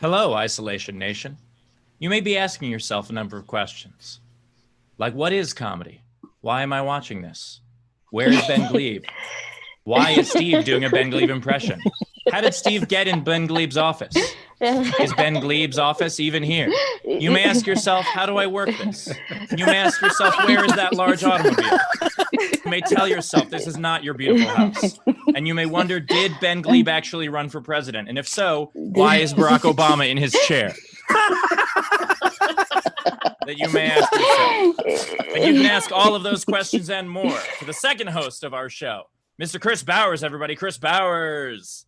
Hello, Isolation Nation. You may be asking yourself a number of questions. Like, what is comedy? Why am I watching this? Where is Ben Gleib? Why is Steve doing a Ben Gleib impression? How did Steve get in Ben Gleib's office? Is Ben Gleib's office even here? You may ask yourself, how do I work this? You may ask yourself, where is that large automobile? You may tell yourself, this is not your beautiful house. And you may wonder, did Ben Gleib actually run for president? And if so, why is Barack Obama in his chair? That you may ask yourself. And you can ask all of those questions and more to the second host of our show, Mr. Chris Bowers, everybody. Chris Bowers.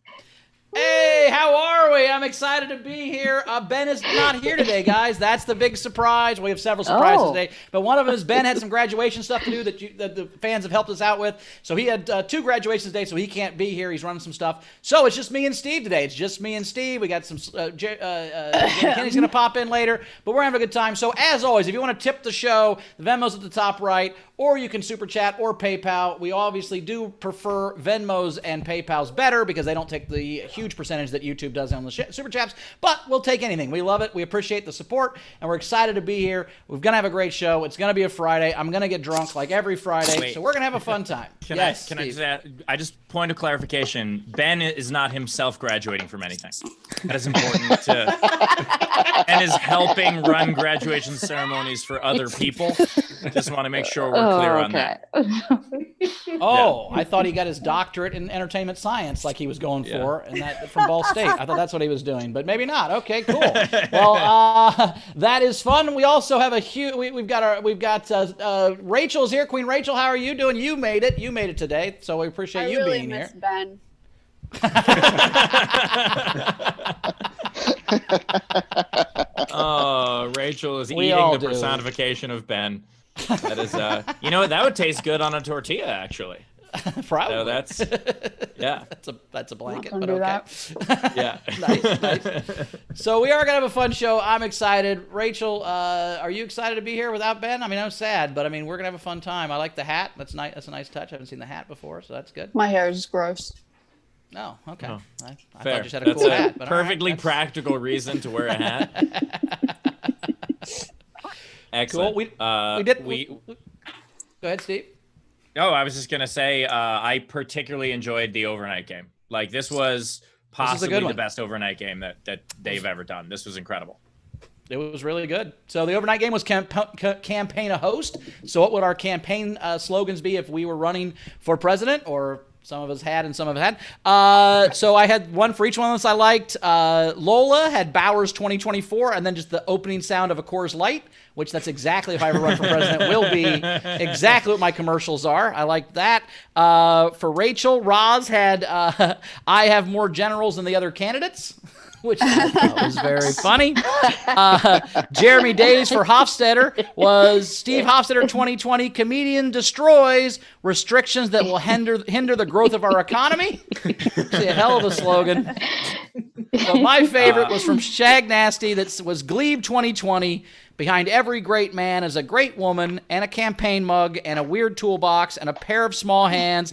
Hey, how are we? I'm excited to be here. Ben is not here today, guys. That's the big surprise. We have several surprises today, but one of them is Ben had some graduation stuff to do that the fans have helped us out with. So he had 2 graduations today, so he can't be here. He's running some stuff. So it's just me and Steve today. It's just me and Steve. We got some Kenny's going to pop in later, but we're having a good time. So as always, if you want to tip the show, the Venmo's at the top right, or you can Super Chat or PayPal. We obviously do prefer Venmos and PayPals better because they don't take the huge percentage that YouTube does on the Super Chats, but we'll take anything. We love it. We appreciate the support, and we're excited to be here. We're going to have a great show. It's going to be a Friday. I'm going to get drunk like every Friday, so we're going to have a fun time. I just point of clarification, Ben is not himself graduating from anything. That is important to, and is helping run graduation ceremonies for other people. Just want to make sure we're clear on that. I thought he got his doctorate in entertainment science like he was going for, and that from Ball State. I thought that's what he was doing, but maybe not. Okay, cool. Well, that is fun. We also have a huge. We've got Rachel's here. Queen Rachel, how are you doing? You made it. You made it today, so we appreciate you being here. Ben. Oh, Rachel is eating the personification of Ben. That is, you know what? That would taste good on a tortilla, actually. Probably. So that's, yeah. That's a blanket, but okay. Yeah. Nice. So we are gonna have a fun show. I'm excited. Rachel, are you excited to be here without Ben? I mean, I'm sad, but I mean, we're gonna have a fun time. I like the hat. That's nice. That's a nice touch. I haven't seen the hat before, so that's good. My hair is gross. Oh, okay. Oh, I thought fair. you just had a cool hat. But Perfectly practical reason to wear a hat. Excellent. Cool. Go ahead, Steve. Oh, I was just going to say, I particularly enjoyed the overnight game. Like, this was possibly the best overnight game that they've ever done. This was incredible. It was really good. So the overnight game was campaign a host. So what would our campaign slogans be if we were running for president, or some of us had and some of us had. So I had one for each one of us I liked. Lola had Bowers 2024, and then just the opening sound of a Coors Light, which that's exactly, if I ever run for president, will be exactly what my commercials are. I like that. For Rachel, Roz had I have more generals than the other candidates, which was very funny. Jeremy Days for Hofstetter was Steve Hofstetter 2020, comedian destroys restrictions that will hinder the growth of our economy. Actually, a hell of a slogan. But my favorite was from Shag Nasty. That was Gleib 2020. Behind every great man is a great woman and a campaign mug and a weird toolbox and a pair of small hands,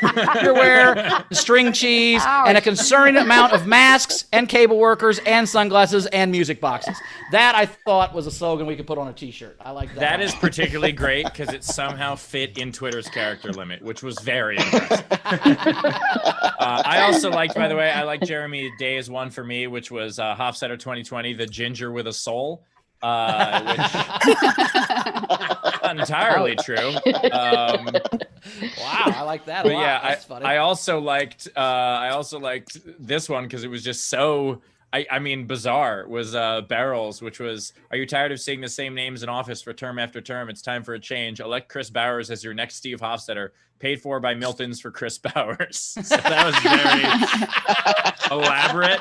underwear, string cheese, and a concerning amount of masks and cable workers and sunglasses and music boxes. That, I thought, was a slogan we could put on a T-shirt. I like that. That is particularly great because it somehow fit in Twitter's character limit, which was very impressive. I also liked, by the way, I like Jeremy Day's one for me, which was Hofstetter 2020, the ginger with a soul. Which not entirely true. Wow, I like that a lot. Yeah, that's funny. I also liked this one because it was just so I mean bizarre. Was Barrels, which was, are you tired of seeing the same names in office for term after term? It's time for a change. Elect Chris Bowers as your next Steve Hofstetter, paid for by Milton's for Chris Bowers. So that was very elaborate.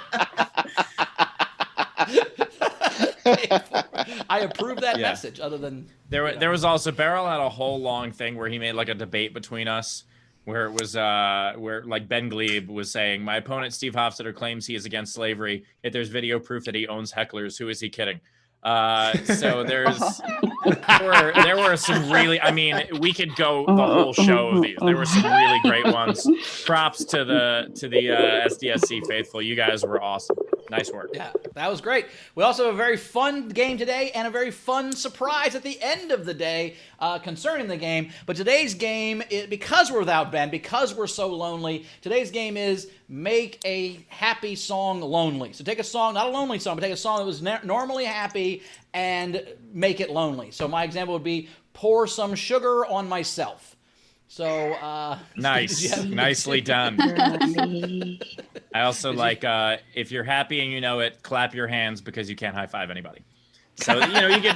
I approve that message. Other than there was also, Beryl had a whole long thing where he made like a debate between us, where it was where like Ben Gleib was saying, my opponent Steve Hofstetter claims he is against slavery, yet there's video proof that he owns hecklers. Who is he kidding? So there were some really, I mean, we could go the whole show of these. There were some really great ones. Props to the SDSC faithful. You guys were awesome. Nice work. Yeah, that was great. We also have a very fun game today and a very fun surprise at the end of the day concerning the game. But today's game, because we're without Ben, because we're so lonely, today's game is make a happy song lonely. So take a song, not a lonely song, but take a song that was normally happy and make it lonely. So my example would be Pour Some Sugar on Myself. So nice, nicely done. I also like if you're happy and you know it, clap your hands because you can't high five anybody. So you get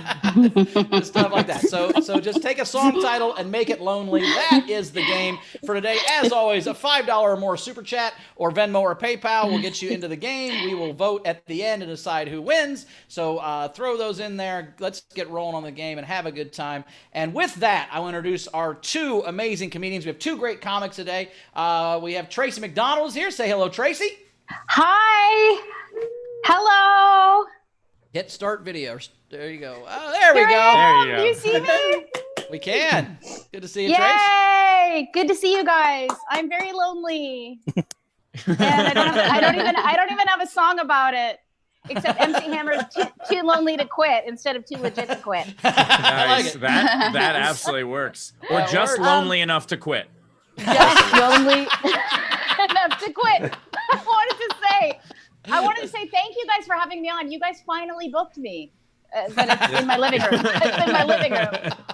stuff like that. So just take a song title and make it lonely. That is the game for today. As always, a $5 or more super chat or Venmo or PayPal will get you into the game. We will vote at the end and decide who wins. So throw those in there. Let's get rolling on the game and have a good time. And with that, I want to introduce our two amazing comedians. We have two great comics today. We have Tracey Macdonald here. Say hello, Tracey. Hi. Hello. Hit start video. There you go. Oh, there we go. There you go. You see me? We can. Good to see you, Yay! Trace. Good to see you guys. I'm very lonely, and I don't even have a song about it. Except MC Hammer's too lonely to quit instead of too legit to quit. Nice. Like that absolutely works. Or That just works. lonely enough to quit. Just lonely enough to quit. I wanted to say thank you guys for having me on. You guys finally booked me. But it's in my living room. It's in my living room.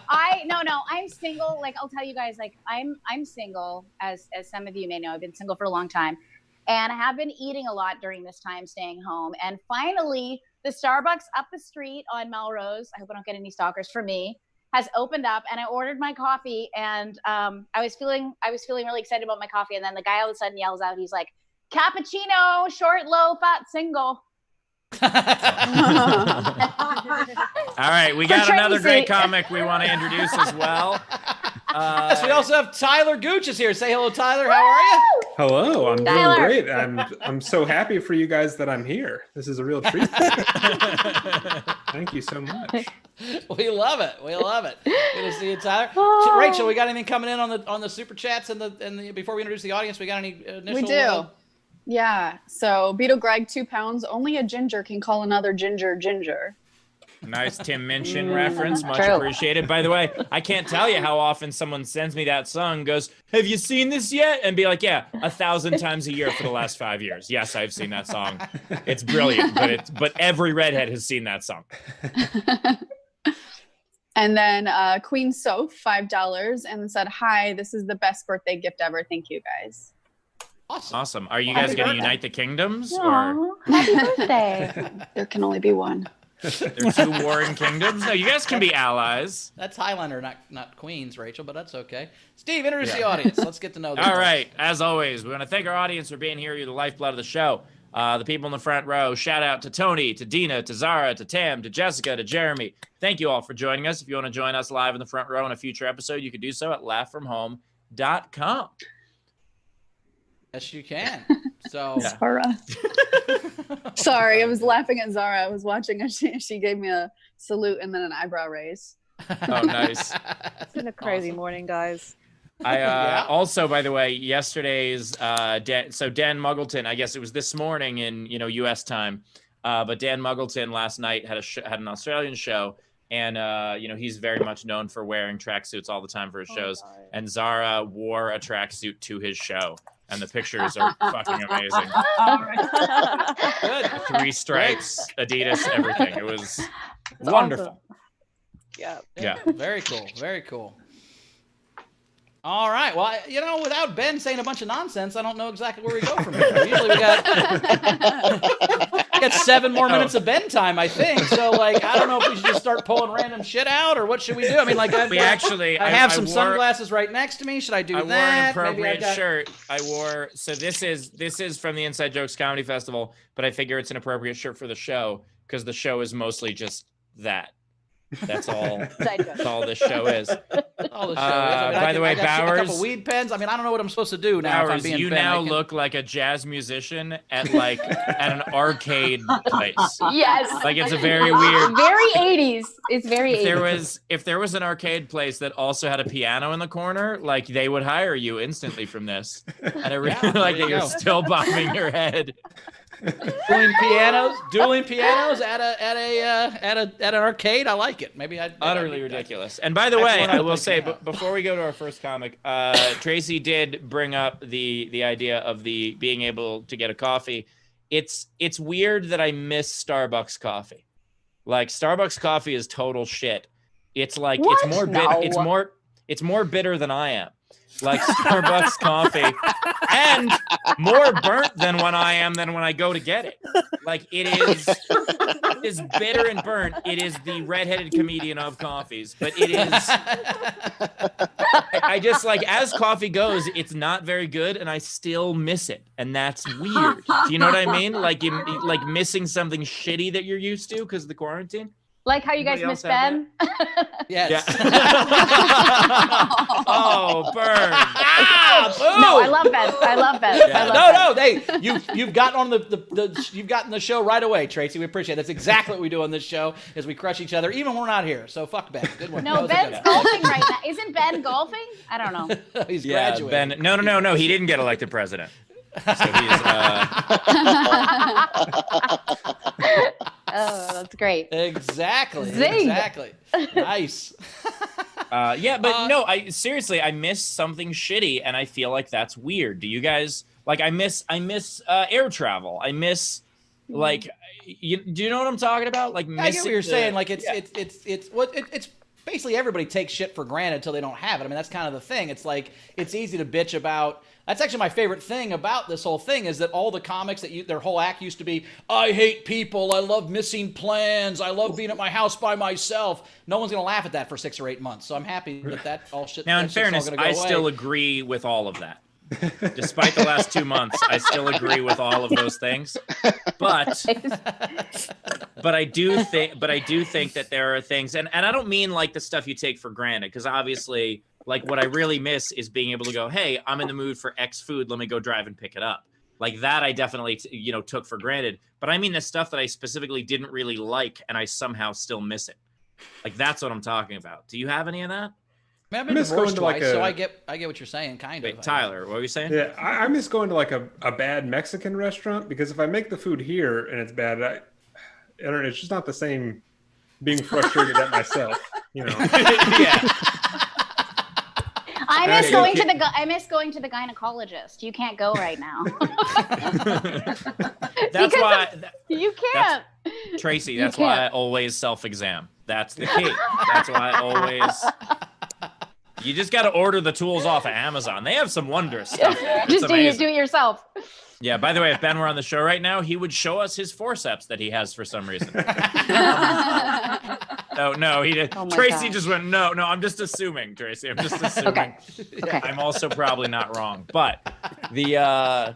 I'm single. Like, I'll tell you guys, like, I'm single, as some of you may know. I've been single for a long time. And I have been eating a lot during this time, staying home. And finally, the Starbucks up the street on Melrose, I hope I don't get any stalkers for me, has opened up. And I ordered my coffee. And I was feeling really excited about my coffee. And then the guy all of a sudden yells out, he's like, "Cappuccino, short, low, fat, single." All right, we got another great comic we want to introduce as well. Yes, we also have Tyler Gooch is here. Say hello, Tyler. How are you? Hello, I'm Tyler. doing great. I'm so happy for you guys that I'm here. This is a real treat. Thank you so much. We love it. We love it. Good to see you, Tyler. Rachel, we got anything coming in on the super chats and the before we introduce the audience? We got any initial? We do. Yeah. So Beetle Greg, 2 pounds. Only a ginger can call another ginger ginger. Nice Tim Minchin reference. Much True. appreciated. By the way, I can't tell you how often someone sends me that song, goes, "Have you seen this yet?" And be like, "Yeah, 1,000 times a year for the last 5 years. Yes, I've seen that song. It's brilliant, but every redhead has seen that song." And then Queen Soph, $5, and said, "Hi, this is the best birthday gift ever. Thank you guys." Awesome. Are you guys going to unite the kingdoms? Or Aw, happy birthday. There can only be one. they're two warring kingdoms? No, you guys can be allies. That's Highlander, not Queens, Rachel, but that's okay. Steve, introduce the audience. Let's get to know them. All right. As always, we want to thank our audience for being here. You're the lifeblood of the show. The people in the front row. Shout out to Tony, to Dina, to Zara, to Tam, to Jessica, to Jeremy. Thank you all for joining us. If you want to join us live in the front row in a future episode, you can do so at laughfromhome.com. Yes, you can. So Zara. Sorry, I was laughing at Zara. I was watching and she gave me a salute and then an eyebrow raise. Oh, nice. It's been a crazy morning, guys. I also, by the way, yesterday's Dan Muggleton, I guess it was this morning in U.S. time, but Dan Muggleton last night had an Australian show, and he's very much known for wearing tracksuits all the time for his shows. God. And Zara wore a tracksuit to his show, and the pictures are fucking amazing. good. 3 stripes, Adidas, everything. It was wonderful. Awesome. Yeah. Yeah. Very cool. Very cool. All right. Well, without Ben saying a bunch of nonsense, I don't know exactly where we go from here. Usually we got 7 more minutes of Ben time, I think. So, I don't know if we should just start pulling random shit out or what should we do? I mean, I have some sunglasses right next to me. Should I do I that? wore an appropriate shirt. So this is from the Inside Jokes Comedy Festival, but I figure it's an appropriate shirt for the show because the show is mostly just that. That's all. That's all this show is. All the show is. By the way, I got a Bowers, couple weed pens. I mean, I don't know what I'm supposed to do now. Bowers, if I'm being you Ben. now look like a jazz musician at an arcade place. Yes. Like it's a very weird. Very 80s. It's very 80s. If there was an arcade place that also had a piano in the corner, like they would hire you instantly from this. And I really like that you're still bobbing your head. dueling pianos at an arcade. I like it. Maybe I'd utterly ridiculous. And by the way, I will say, before we go to our first comic, Tracey did bring up the idea of the being able to get a coffee. It's weird that I miss Starbucks coffee. Like, Starbucks coffee is total shit. It's like What? it's more bitter than I am. Like Starbucks coffee, and more burnt than when I go to get it. Like, it is bitter and burnt. It is the redheaded comedian of coffees, but it is. I just, like, as coffee goes, it's not very good, and I still miss it, and that's weird. Do you know what I mean? Like, like missing something shitty that you're used to because of the quarantine. Like how you guys miss Ben? Yes. Yeah. Oh, burn. No, I love Ben. I love Ben. Yeah. I love Ben. Hey, you've gotten on you've gotten the show right away, Tracey. We appreciate it. That's exactly what we do on this show, is we crush each other, even when we're not here. So fuck Ben. Good one. No, Ben's golfing right now. Isn't Ben golfing? I don't know. He's Yeah, graduating. Ben. No. He didn't get elected president. So he's. Oh, that's great. Exactly. Zing. Exactly. Nice. Yeah, but no, I seriously, I miss something shitty, and I feel like that's weird. Do you guys like? I miss air travel. I miss, like, do you know what I'm talking about? Like, I get what you're saying. Like, it's basically everybody takes shit for granted until they don't have it. I mean, that's kind of the thing. It's like, it's easy to bitch about. That's actually my favorite thing about this whole thing, is that all the comics their whole act used to be, I hate people, I love missing plans, I love being at my house by myself. No one's going to laugh at that for 6 or 8 months. So I'm happy that all shit. Now, in fairness, I still agree with all of that. Despite the last 2 months, I still agree with all of those things. But I do think that there are things, and I don't mean like the stuff you take for granted, because obviously, like, what I really miss is being able to go, hey, I'm in the mood for X food, let me go drive and pick it up. Like, that I definitely took for granted. But I mean the stuff that I specifically didn't really like, and I somehow still miss it. Like, that's what I'm talking about. Do you have any of that? I've been divorced twice, so I get what you're saying, kind of. Wait, Tyler, what were you saying? Yeah, I miss going to like a bad Mexican restaurant, because if I make the food here and it's bad, I don't know, it's just not the same being frustrated at myself, Yeah. I miss going to the gynecologist. You can't go right now. That's why you can't. Tracey, that's why I always self-exam. That's the key. That's why I always. You just got to order the tools off of Amazon. They have some wondrous stuff there. Just do it yourself. Yeah, by the way, if Ben were on the show right now, he would show us his forceps that he has for some reason. No, he did. Oh Tracey gosh. just went, no, I'm just assuming, Tracey. I'm just assuming. Okay. I'm also probably not wrong. But I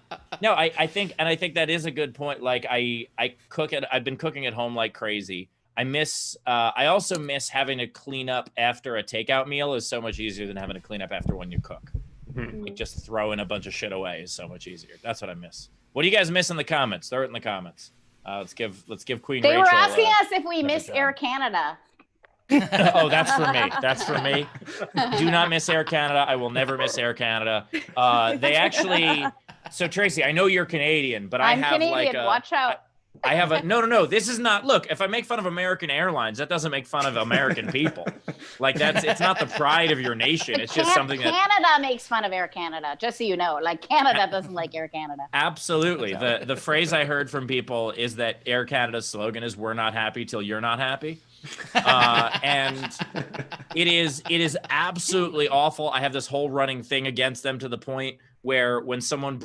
think that is a good point. Like, I've been cooking at home like crazy. I also miss having to clean up after a takeout meal is so much easier than having to clean up after when you cook. Like, just throwing a bunch of shit away is so much easier. That's what I miss. What do you guys miss in the comments? Throw it in the comments. Let's give Queen They Rachel. were asking us if we miss Air Canada. Oh, that's for me. That's for me. Do not miss Air Canada. I will never miss Air Canada. They actually. So Tracey, I know you're Canadian, but I'm I have Canadian. like a. Watch out. I have a no. This is not. Look, if I make fun of American Airlines, that doesn't make fun of American people. Like, it's not the pride of your nation. It's just something that Canada makes fun of Air Canada. Just so you know, like, Canada doesn't like Air Canada. Absolutely. The phrase I heard from people is that Air Canada's slogan is "We're not happy till you're not happy," and it is absolutely awful. I have this whole running thing against them, to the point where when someone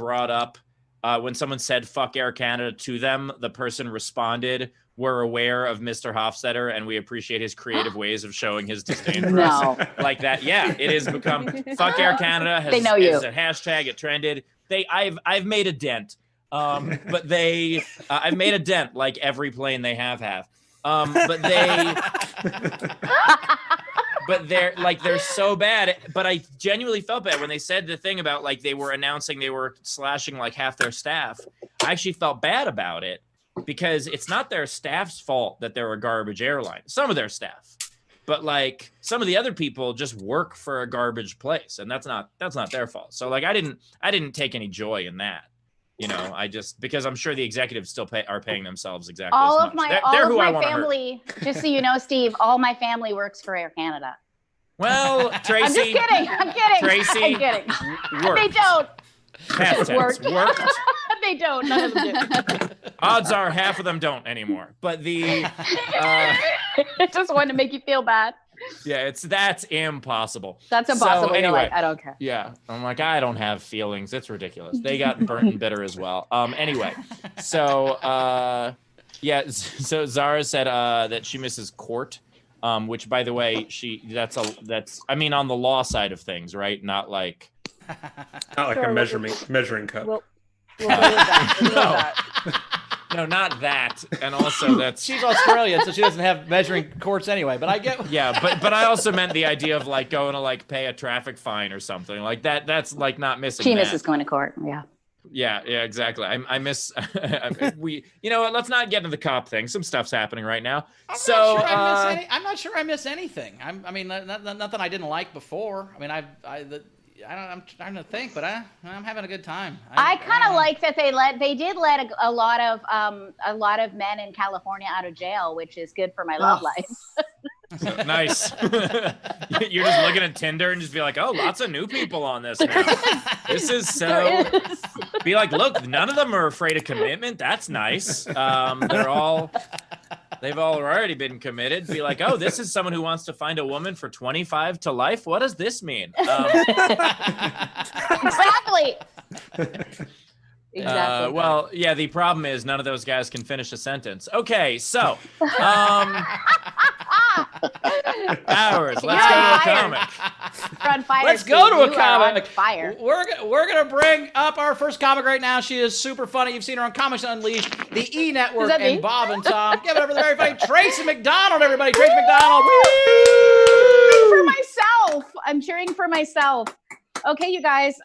said "fuck Air Canada" to them, the person responded, "We're aware of Mr. Hofstetter, and we appreciate his creative ways of showing his disdain for us." Like that. Yeah, it has become "fuck Air Canada." They know you. Is a hashtag. It trended. I've made a dent. But I've made a dent, like every plane they have. But they're so bad. But I genuinely felt bad when they said the thing about, like, they were announcing they were slashing like half their staff. I actually felt bad about it, because it's not their staff's fault that they're a garbage airline. Some of their staff, but like some of the other people just work for a garbage place, and that's not their fault. So like I didn't take any joy in that. I just because I'm sure the executives still are paying themselves exactly All as of much. my They're all who I of my wanna hurt. family, just so you know, Steve, all my family works for Air Canada. Well, Tracy. I'm just kidding. I'm kidding. Tracy, I'm kidding. worked. They don't. Past tense. Worked. Worked. They don't. None of them do. Odds are half of them don't anymore. But Just wanted to make you feel bad. yeah, that's impossible. That's impossible. So, You're anyway, like, I don't care. yeah, I'm like, I don't have feelings. It's ridiculous. They got burnt and bitter as well. Anyway, so so Zara said that she misses court, which by the way, that's I mean on the law side of things, right? Not like a measuring cup. We'll go with that. We'll go with No. that. No, not that. And also that's She's Australian, so she doesn't have measuring courts anyway. But I get. yeah, but I also meant the idea of like going to like pay a traffic fine or something like that. That's like not missing. She that. misses going to court. Yeah. Yeah, exactly. I miss. You know what? Let's not get into the cop thing. Some stuff's happening right now. I'm not sure I miss anything. I mean, nothing I didn't like before. I mean, I'm trying to think, but I'm having a good time. I kind of like that they did let a lot of men in California out of jail, which is good for my love life. Nice. You're just looking at Tinder and just be like, oh, lots of new people on this now. This is so. Be like, look, none of them are afraid of commitment. That's nice. They've all already been committed. Be like, oh, this is someone who wants to find a woman for 25 to life. What does this mean? Exactly. Exactly. Well, yeah, the problem is none of those guys can finish a sentence. Okay, so hours. Let's go to a comic. You're on fire. Let's go to Steve. a You are on comic. fire. We're gonna bring up our first comic right now. She is super funny. You've seen her on Comics Unleashed, the E Network, Is that and me? Bob and Tom. Give it up for the very funny Tracey Macdonald, everybody. Tracey Macdonald. For myself. I'm cheering for myself. Okay, you guys.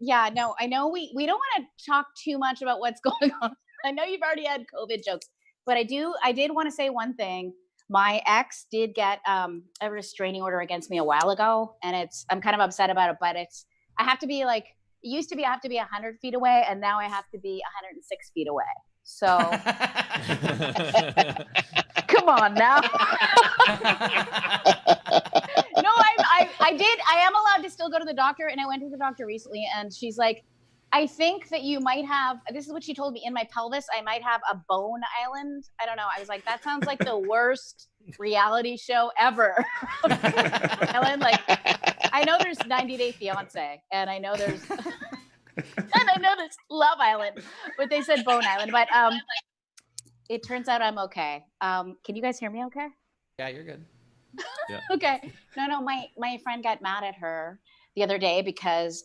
Yeah, no, I know we don't want to talk too much about what's going on. I know you've already had COVID jokes, but I did want to say one thing. My ex did get a restraining order against me a while ago, and I'm kind of upset about it, but I have to be like, it used to be I have to be 100 feet away, and now I have to be 106 feet away. So come on now. No, I am allowed to still go to the doctor, and I went to the doctor recently, and she's like, I think that you might have, this is what she told me, in my pelvis, I might have a bone island. I don't know. I was like, that sounds like the worst reality show ever. Ellen, like, I know there's 90 Day Fiance, and I know there's Love Island, but they said Bone Island. But it turns out I'm okay. Can you guys hear me okay? Yeah, you're good. Yeah. Okay. No, my friend got mad at her the other day because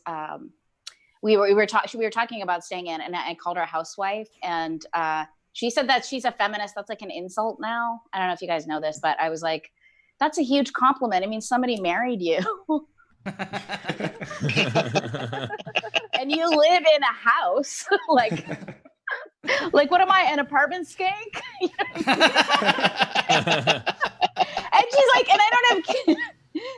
we were talking about staying in, and I called her a housewife, and she said that she's a feminist. That's like an insult now. I don't know if you guys know this, but I was like, that's a huge compliment. I mean, somebody married you. And you live in a house. like what am I, an apartment skank? And she's like, and I don't have kids.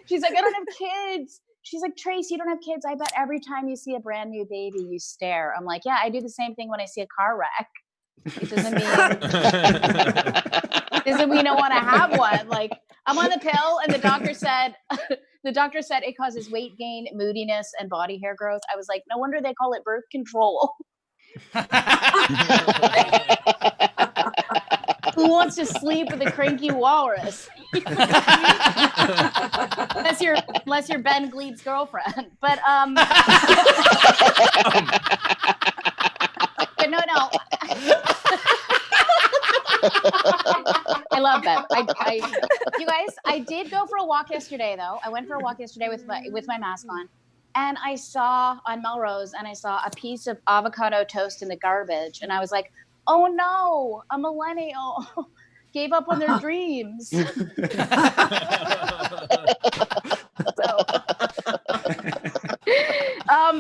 She's like, I don't have kids. She's like, Trace, you don't have kids. I bet every time you see a brand new baby, you stare. I'm like, yeah, I do the same thing when I see a car wreck. It doesn't mean I don't want to have one. Like, I'm on the pill, and the doctor said it causes weight gain, moodiness, and body hair growth. I was like, no wonder they call it birth control. Who wants to sleep with a cranky walrus? unless you're Ben Gleib's girlfriend. But but no. I love that. You guys, I did go for a walk yesterday, though. I went for a walk yesterday with my mask on, and I saw on Melrose, and I saw a piece of avocado toast in the garbage, and I was like, oh no, a millennial gave up on their dreams.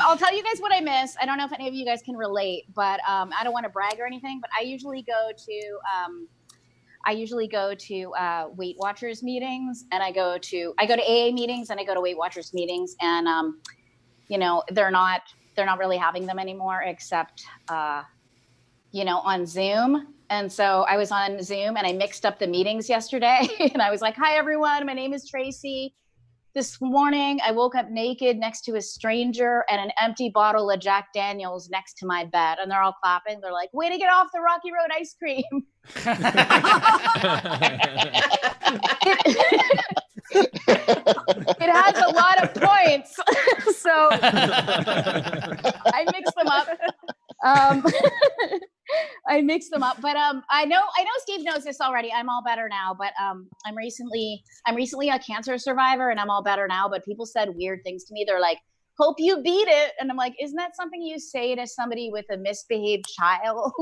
I'll tell you guys what I miss. I don't know if any of you guys can relate, but I don't want to brag or anything, but I usually go to Weight Watchers meetings, and I go to AA meetings, and I go to Weight Watchers meetings, and they're not they're not really having them anymore, except, on Zoom. And so I was on Zoom and I mixed up the meetings yesterday. And I was like, hi, everyone. My name is Tracey. This morning, I woke up naked next to a stranger and an empty bottle of Jack Daniels next to my bed. And they're all clapping. They're like, way to get off the Rocky Road ice cream. It has a lot of points. So I mixed them up. But I know Steve knows this already. I'm all better now, but I'm recently a cancer survivor and I'm all better now, but people said weird things to me. They're like, hope you beat it. And I'm like, isn't that something you say to somebody with a misbehaved child?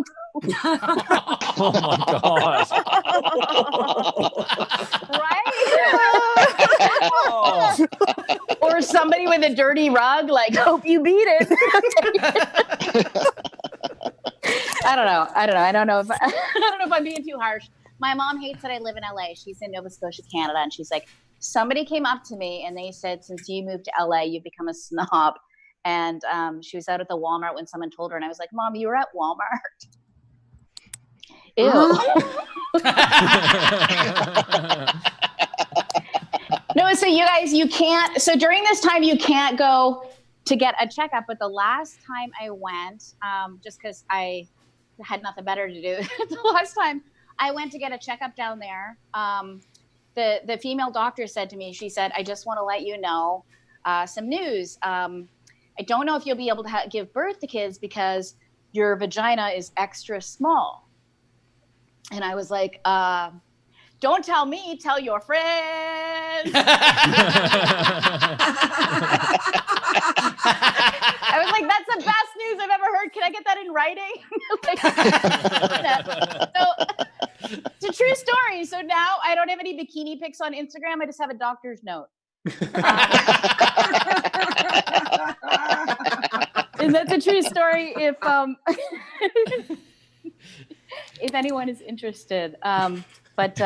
Oh my gosh. Right? Oh. Or somebody with a dirty rug, like, hope you beat it. I don't know. I don't know if I'm being too harsh. My mom hates that I live in LA. She's in Nova Scotia, Canada. And she's like, somebody came up to me and they said, since you moved to LA, you've become a snob. And she was out at the Walmart when someone told her. And I was like, Mom, you were at Walmart. Ew. No, so you guys, so during this time, you can't go to get a checkup. But the last time I went, just because I had nothing better to do, the last time I went to get a checkup down there, the female doctor said to me, she said, I just want to let you know some news. I don't know if you'll be able to give birth to kids because your vagina is extra small. And I was like, don't tell me, tell your friends. I was like, that's the best news I've ever heard. Can I get that in writing? So it's a true story. So now I don't have any bikini pics on Instagram. I just have a doctor's note. And that's a true story if anyone is interested. But no,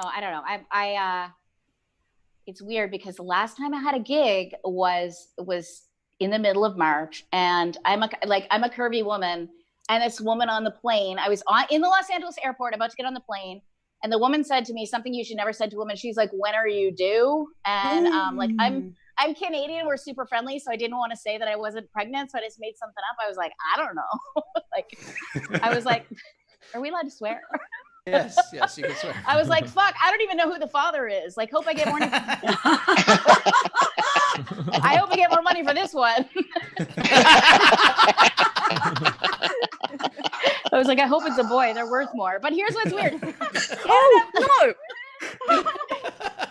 I don't know. I it's weird because the last time I had a gig was in the middle of March, and I'm a curvy woman, and this woman on the plane, I was in the Los Angeles airport about to get on the plane, and the woman said to me something you should never say to a woman. She's like, when are you due? And like I'm Canadian, we're super friendly, so I didn't want to say that I wasn't pregnant, so I just made something up. I was like, I don't know. I was like, are we allowed to swear? Yes, you can swear. I was like, fuck, I don't even know who the father is. Like, hope I get more. I hope I get more money for this one. I was like, I hope it's a boy. They're worth more. But here's what's weird. No.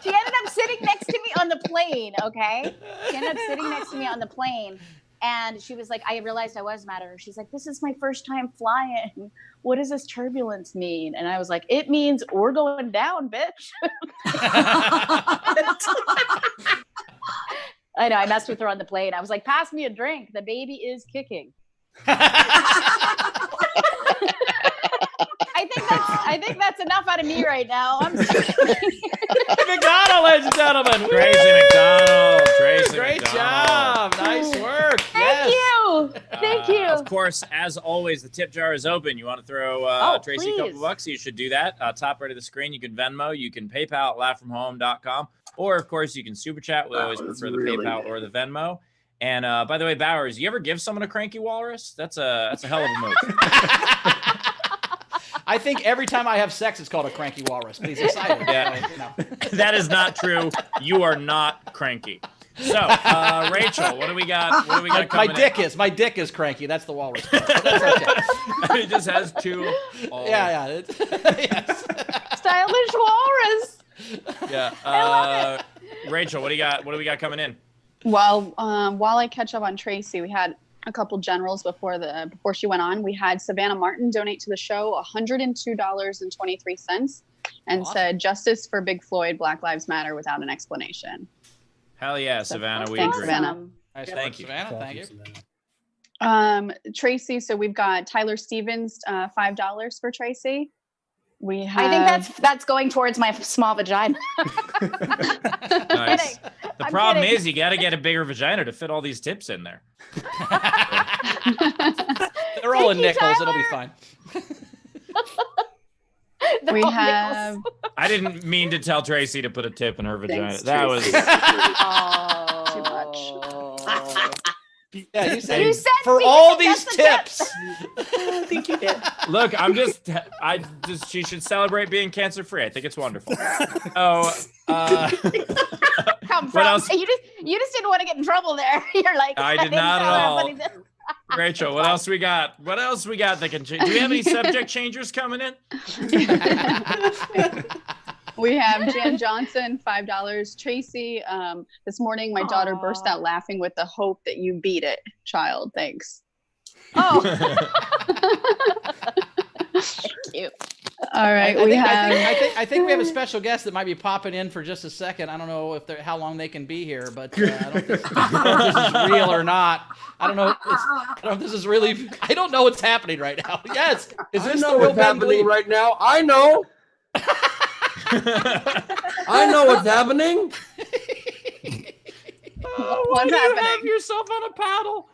She ended up sitting next to me on the plane, okay? She ended up sitting next to me on the plane. And she was like, I realized I was mad at her. She's like, this is my first time flying. What does this turbulence mean? And I was like, it means we're going down, bitch. I know, I messed with her on the plane. I was like, pass me a drink. The baby is kicking. I think that's enough out of me right now. I'm sorry. Macdonald, ladies and gentlemen. Tracey Macdonald. Great job. Nice work. Thank you. Thank you. Of course, as always, the tip jar is open. You want to throw Tracey a couple bucks? You should do that. Top right of the screen. You can Venmo. You can PayPal at laughfromhome.com. Or, of course, you can Super Chat. We always prefer the PayPal or the Venmo. And by the way, Bowers, you ever give someone a cranky walrus? That's a hell of a move. I think every time I have sex, it's called a cranky walrus. But he's excited. Yeah. So, no. That is not true. You are not cranky. So, Rachel, what do we got? What do we got My coming my dick is cranky. That's the walrus part. But that's okay. It just has two. Yeah. Yes. Stylish walrus. Yeah. Rachel, what do you got? What do we got coming in? Well, while I catch up on Tracey, we had a couple generals before she went on. We had Savannah Martin donate to the show $102.23 and said justice for Big Floyd, Black Lives Matter without an explanation. Hell yeah, Savannah. We Thanks, agree. Savannah. Nice Thank work, you. Savannah. Thank you. Tracey, so we've got Tyler Stevens, $5 for Tracey. We have. I think that's going towards my small vagina. Nice. The problem is you got to get a bigger vagina to fit all these tips in there. They're all in Thank you, nickels. It'll be Tyler. fine. They're We all have. nickels. I didn't mean to tell Tracy to put a tip in her vagina. Thanks, That was Tracy. Oh. Too much. Yeah, you said, You said for we all can these discuss the tips. I think you did. Look, she should celebrate being cancer free. I think it's wonderful. Oh, Come What from. else? You just didn't want to get in trouble there. You're like, I did didn't not at tell all. everybody this. Rachel, what else we got? What else we got that can change? Do we have any subject changers coming in? We have Jan Johnson, $5. Tracy, this morning my daughter burst out laughing with the hope that you beat it, child. Thanks. Oh. Cute. All right, I think we have a special guest that might be popping in for just a second. I don't know if how long they can be here, but I don't know if this is real or not. I don't know. I don't know if this is really. I don't know what's happening right now. Yes, is this the real what's Ben happening Gleib? right now? I know. I know what's happening. What's You happening? have yourself on a paddle.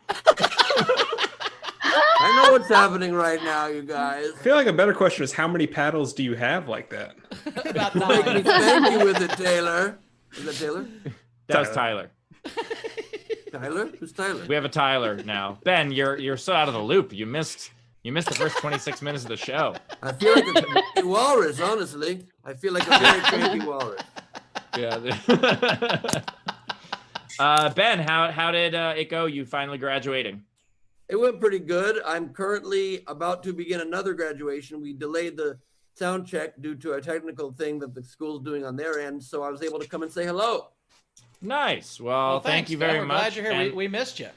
I know what's happening right now, you guys. I feel like a better question is how many paddles do you have like that? About Make me 9. thank you with it, Taylor. Is that Taylor? That was Tyler. Tyler? Who's Tyler? We have a Tyler now. Ben, you're so out of the loop. You missed the first 26 minutes of the show. I feel like a crazy walrus, honestly. I feel like a very crazy walrus. Yeah. Ben, how did it go? You finally graduating? It went pretty good. I'm currently about to begin another graduation. We delayed the sound check due to a technical thing that the school's doing on their end, so I was able to come and say hello. Nice. Well, thank thanks, you Ben. very We're much. glad you're here. And- We missed you.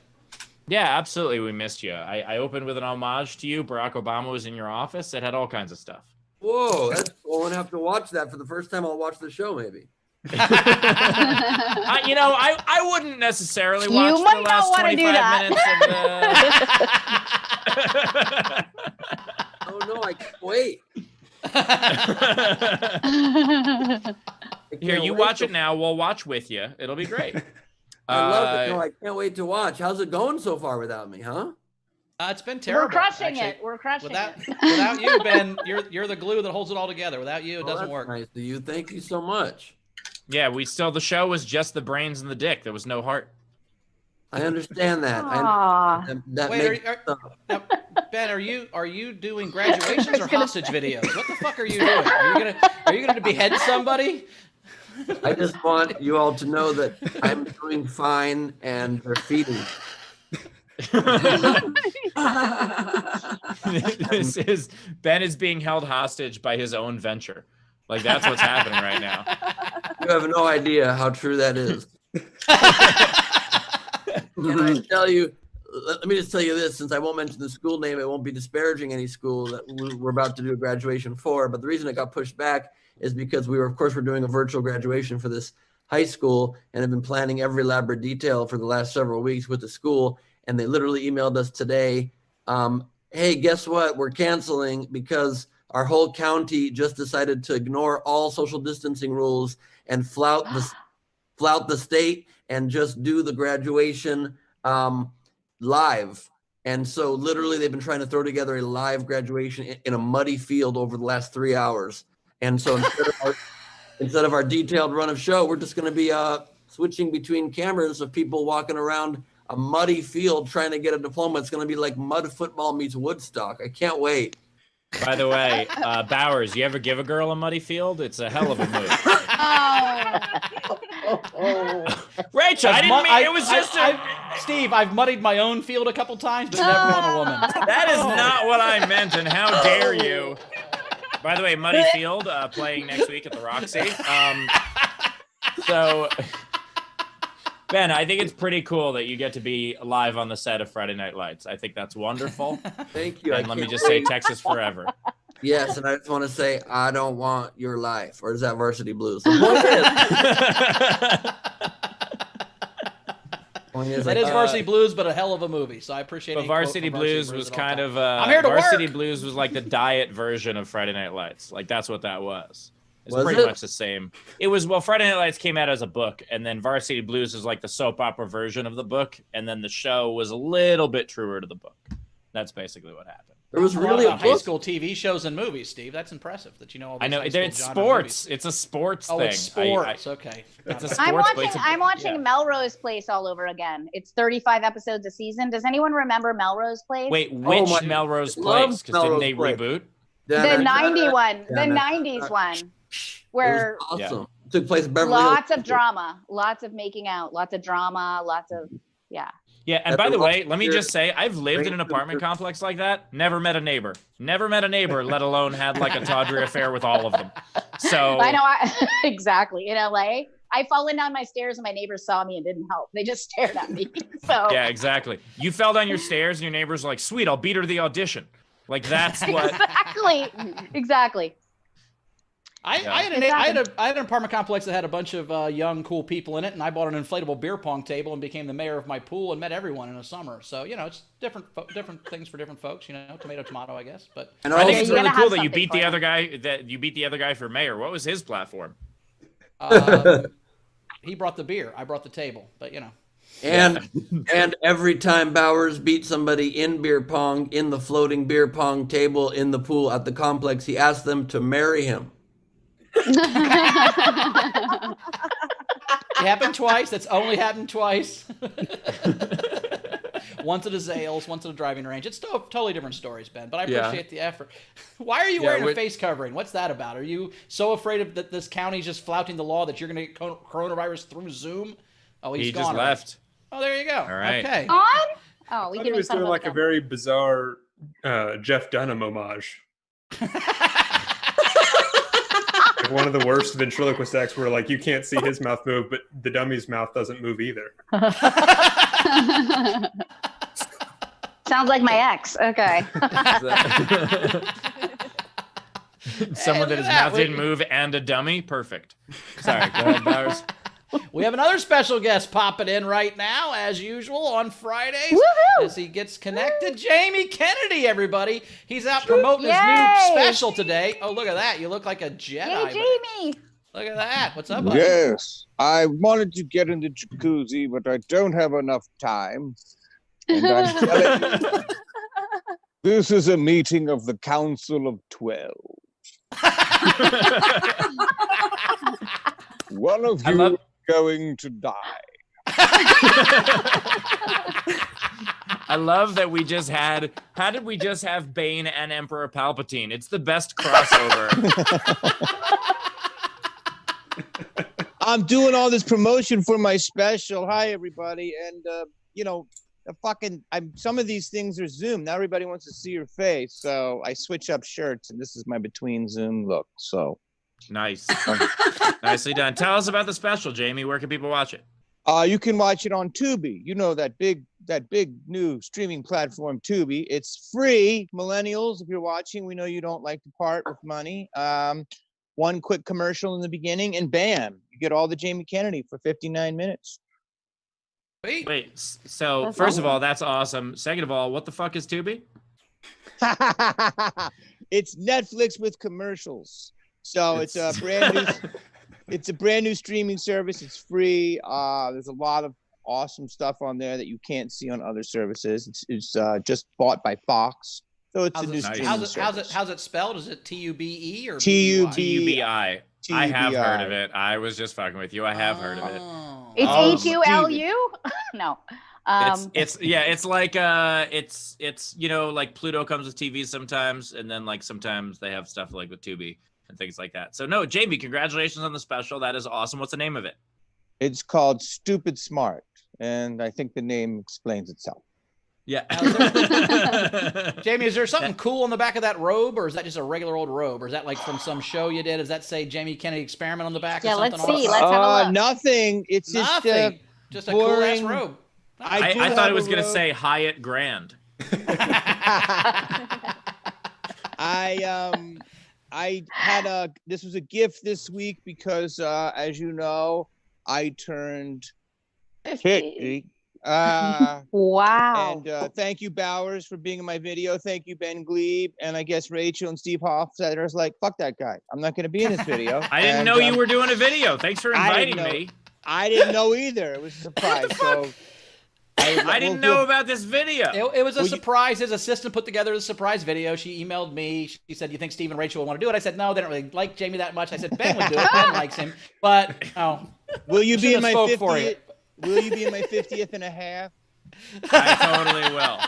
Yeah, absolutely. We missed you. I opened with an homage to you. Barack Obama was in your office. It had all kinds of stuff. Whoa, that's cool. I'm going to have to watch that for the first time. I'll watch the show, maybe. I wouldn't necessarily You watch the might not last wanna do 25 that. minutes of the. Oh, no, I can't wait. I Here, can't you wait watch to- it now. We'll watch with you. It'll be great. I love it. No, I can't wait to watch. How's it going so far without me, huh? It's been terrible. We're crushing actually. it. We're crushing Without it. without you, Ben, you're the glue that holds it all together. Without you, it Oh, doesn't that's work. Nice to you. Thank you so much. Yeah, the show was just the brains and the dick. There was no heart. I understand that. Aw. That Wait, makes now, Ben, are you doing graduations or hostage videos? What the fuck are you doing? Are you gonna behead somebody? I just want you all to know that I'm doing fine and they're feeding. Ben is being held hostage by his own venture. Like that's what's happening right now. You have no idea how true that is. And I tell you, let me just tell you this, since I won't mention the school name, it won't be disparaging any school that we're about to do a graduation for. But the reason it got pushed back is because of course, we're doing a virtual graduation for this high school and have been planning every elaborate detail for the last several weeks with the school. And they literally emailed us today, hey, guess what? We're canceling because our whole county just decided to ignore all social distancing rules and flout the state and just do the graduation live. And so literally they've been trying to throw together a live graduation in a muddy field over the last 3 hours. And so instead of our detailed run of show, we're just going to be switching between cameras of people walking around a muddy field trying to get a diploma. It's going to be like mud football meets Woodstock. I can't wait. By the way, Bowers, you ever give a girl a muddy field? It's a hell of a move. Rachel, I didn't mean it was just Steve, I've muddied my own field a couple times, but never on a woman. That is not what I meant, and how dare you? By the way, Muddy Field playing next week at the Roxy. So, Ben, I think it's pretty cool that you get to be live on the set of Friday Night Lights. I think that's wonderful. Thank you. And let me just say, Texas forever. Yes, and I just want to say, I don't want your life. Or is that Varsity Blues? The point is, That is Varsity Blues, but a hell of a movie. So I appreciate it. But Varsity Blues was kind of I'm here to Varsity work. Blues was like the diet version of Friday Night Lights. Like that's what that was. It's Was pretty it? much the same. It was Friday Night Lights came out as a book, and then Varsity Blues is like the soap opera version of the book, and then the show was a little bit truer to the book. That's basically what happened. There was really a high book. school TV shows and movies, Steve. That's impressive that you know all these I know high school it's genre sports. movies. It's a sports Oh, thing. it's sports. Okay. It's a I'm sports. watching. I'm watching Melrose Place all over again. It's 35 episodes a season. Does anyone remember Melrose Place? Wait, which my- Melrose Love Place? Because didn't Melrose they Place. reboot? The 90 one, the Damn it. 90s one, It where was awesome. It took place in Beverly lots Hills. of drama, lots of making out, lots of drama, lots of Yeah, and That by the was way, let me here. just say, I've lived in an apartment complex like that. Never met a neighbor. Never met a neighbor, let alone had like a tawdry affair with all of them. So I know exactly in LA. I fallen down my stairs and my neighbors saw me and didn't help. They just stared at me. So yeah, exactly. You fell down your stairs and your neighbor's like, "Sweet, I'll beat her to the audition." Like that's what. exactly. I had an apartment complex that had a bunch of young, cool people in it, and I bought an inflatable beer pong table and became the mayor of my pool and met everyone in a summer. So it's different things for different folks. Tomato, tomato, I guess. But And I think also- it's you really gotta cool have that you something beat for the them. other guy. That you beat the other guy for mayor. What was his platform? he brought the beer, I brought the table. But And every time Bowers beat somebody in beer pong, in the floating beer pong table in the pool at the complex, he asked them to marry him. it happened twice. That's only happened twice. Once at a Zales, once at a driving range. It's totally different stories, Ben. But I appreciate the effort. Why are you wearing a face covering? What's that about? Are you so afraid of that this county's just flouting the law that you're going to get coronavirus through Zoom? Oh, He he's just gone. left. Oh, there you go. All right. Okay. On? Oh, we I thought can he make was fun doing of like a him. very bizarre Jeff Dunham homage. Like one of the worst ventriloquist acts where like you can't see his mouth move, but the dummy's mouth doesn't move either. Sounds like my ex. Okay. Someone that his mouth didn't move and a dummy. Perfect. Sorry, go ahead, Bowers. We have another special guest popping in right now, as usual, on Fridays. Woohoo! As he gets connected. Jamie Kennedy, everybody. He's out promoting his Yay! new special today. Oh, look at that. You look like a Jedi. Yay, but- Jamie. Look at that. What's up, buddy? Yes, I wanted to get in the jacuzzi, but I don't have enough time. And I'm telling you, this is a meeting of the Council of 12. One of you is going to die. I love that we just had. How did we just have Bane and Emperor Palpatine? It's the best crossover. I'm doing all this promotion for my special. Hi, everybody. And, some of these things are Zoom. Now everybody wants to see your face. So I switch up shirts, and this is my between Zoom look. So Nice. Nicely done. Tell us about the special, Jamie. Where can people watch it? you can watch it on Tubi. You know, that big new streaming platform, Tubi. It's free. Millennials, if you're watching, we know you don't like to part with money. One quick commercial in the beginning, and bam, you get all the Jamie Kennedy for 59 minutes. Wait. So That's first of all, that's awesome. Second of all, what the fuck is Tubi? It's Netflix with commercials. So it's a brand new streaming service. It's free. There's a lot of awesome stuff on there that you can't see on other services. It's just bought by Fox. So it's a new streaming service. How's it spelled? Is it TUBE or TUB? TUBI. I have heard of it. I was just fucking with you. I have heard of it. It's HULU? No. It's like like Pluto comes with TV sometimes, and then like sometimes they have stuff like with Tubi and things like that. So no, Jamie, congratulations on the special. That is awesome. What's the name of it? It's called Stupid Smart, and I think the name explains itself. Yeah. Jamie, is there something cool on the back of that robe, or is that just a regular old robe, or is that like from some show you did? Does that say Jamie Kennedy Experiment on the back? Yeah, or something let's see. awesome? Let's have a look. Nothing. It's Nothing. Just a cool ass boring- robe. I thought it was gonna say Hyatt Grand. This was a gift this week because as you know, I turned 50. Wow. And thank you, Bowers, for being in my video. Thank you, Ben Gleib. And I guess Rachel and Steve Hofstetter is like, fuck that guy. I'm not going to be in this video. I didn't know you were doing a video. Thanks for inviting me. I didn't know either. It was a surprise. So I didn't know about this video. It was a surprise. His assistant put together a surprise video. She emailed me. She said, "Do you think Steve and Rachel will want to do it?" I said, "No, they don't really like Jamie that much." I said, "Ben would do it. Ben likes him." But will you be in my 50th? Will you be in my 50th and a half? I totally will.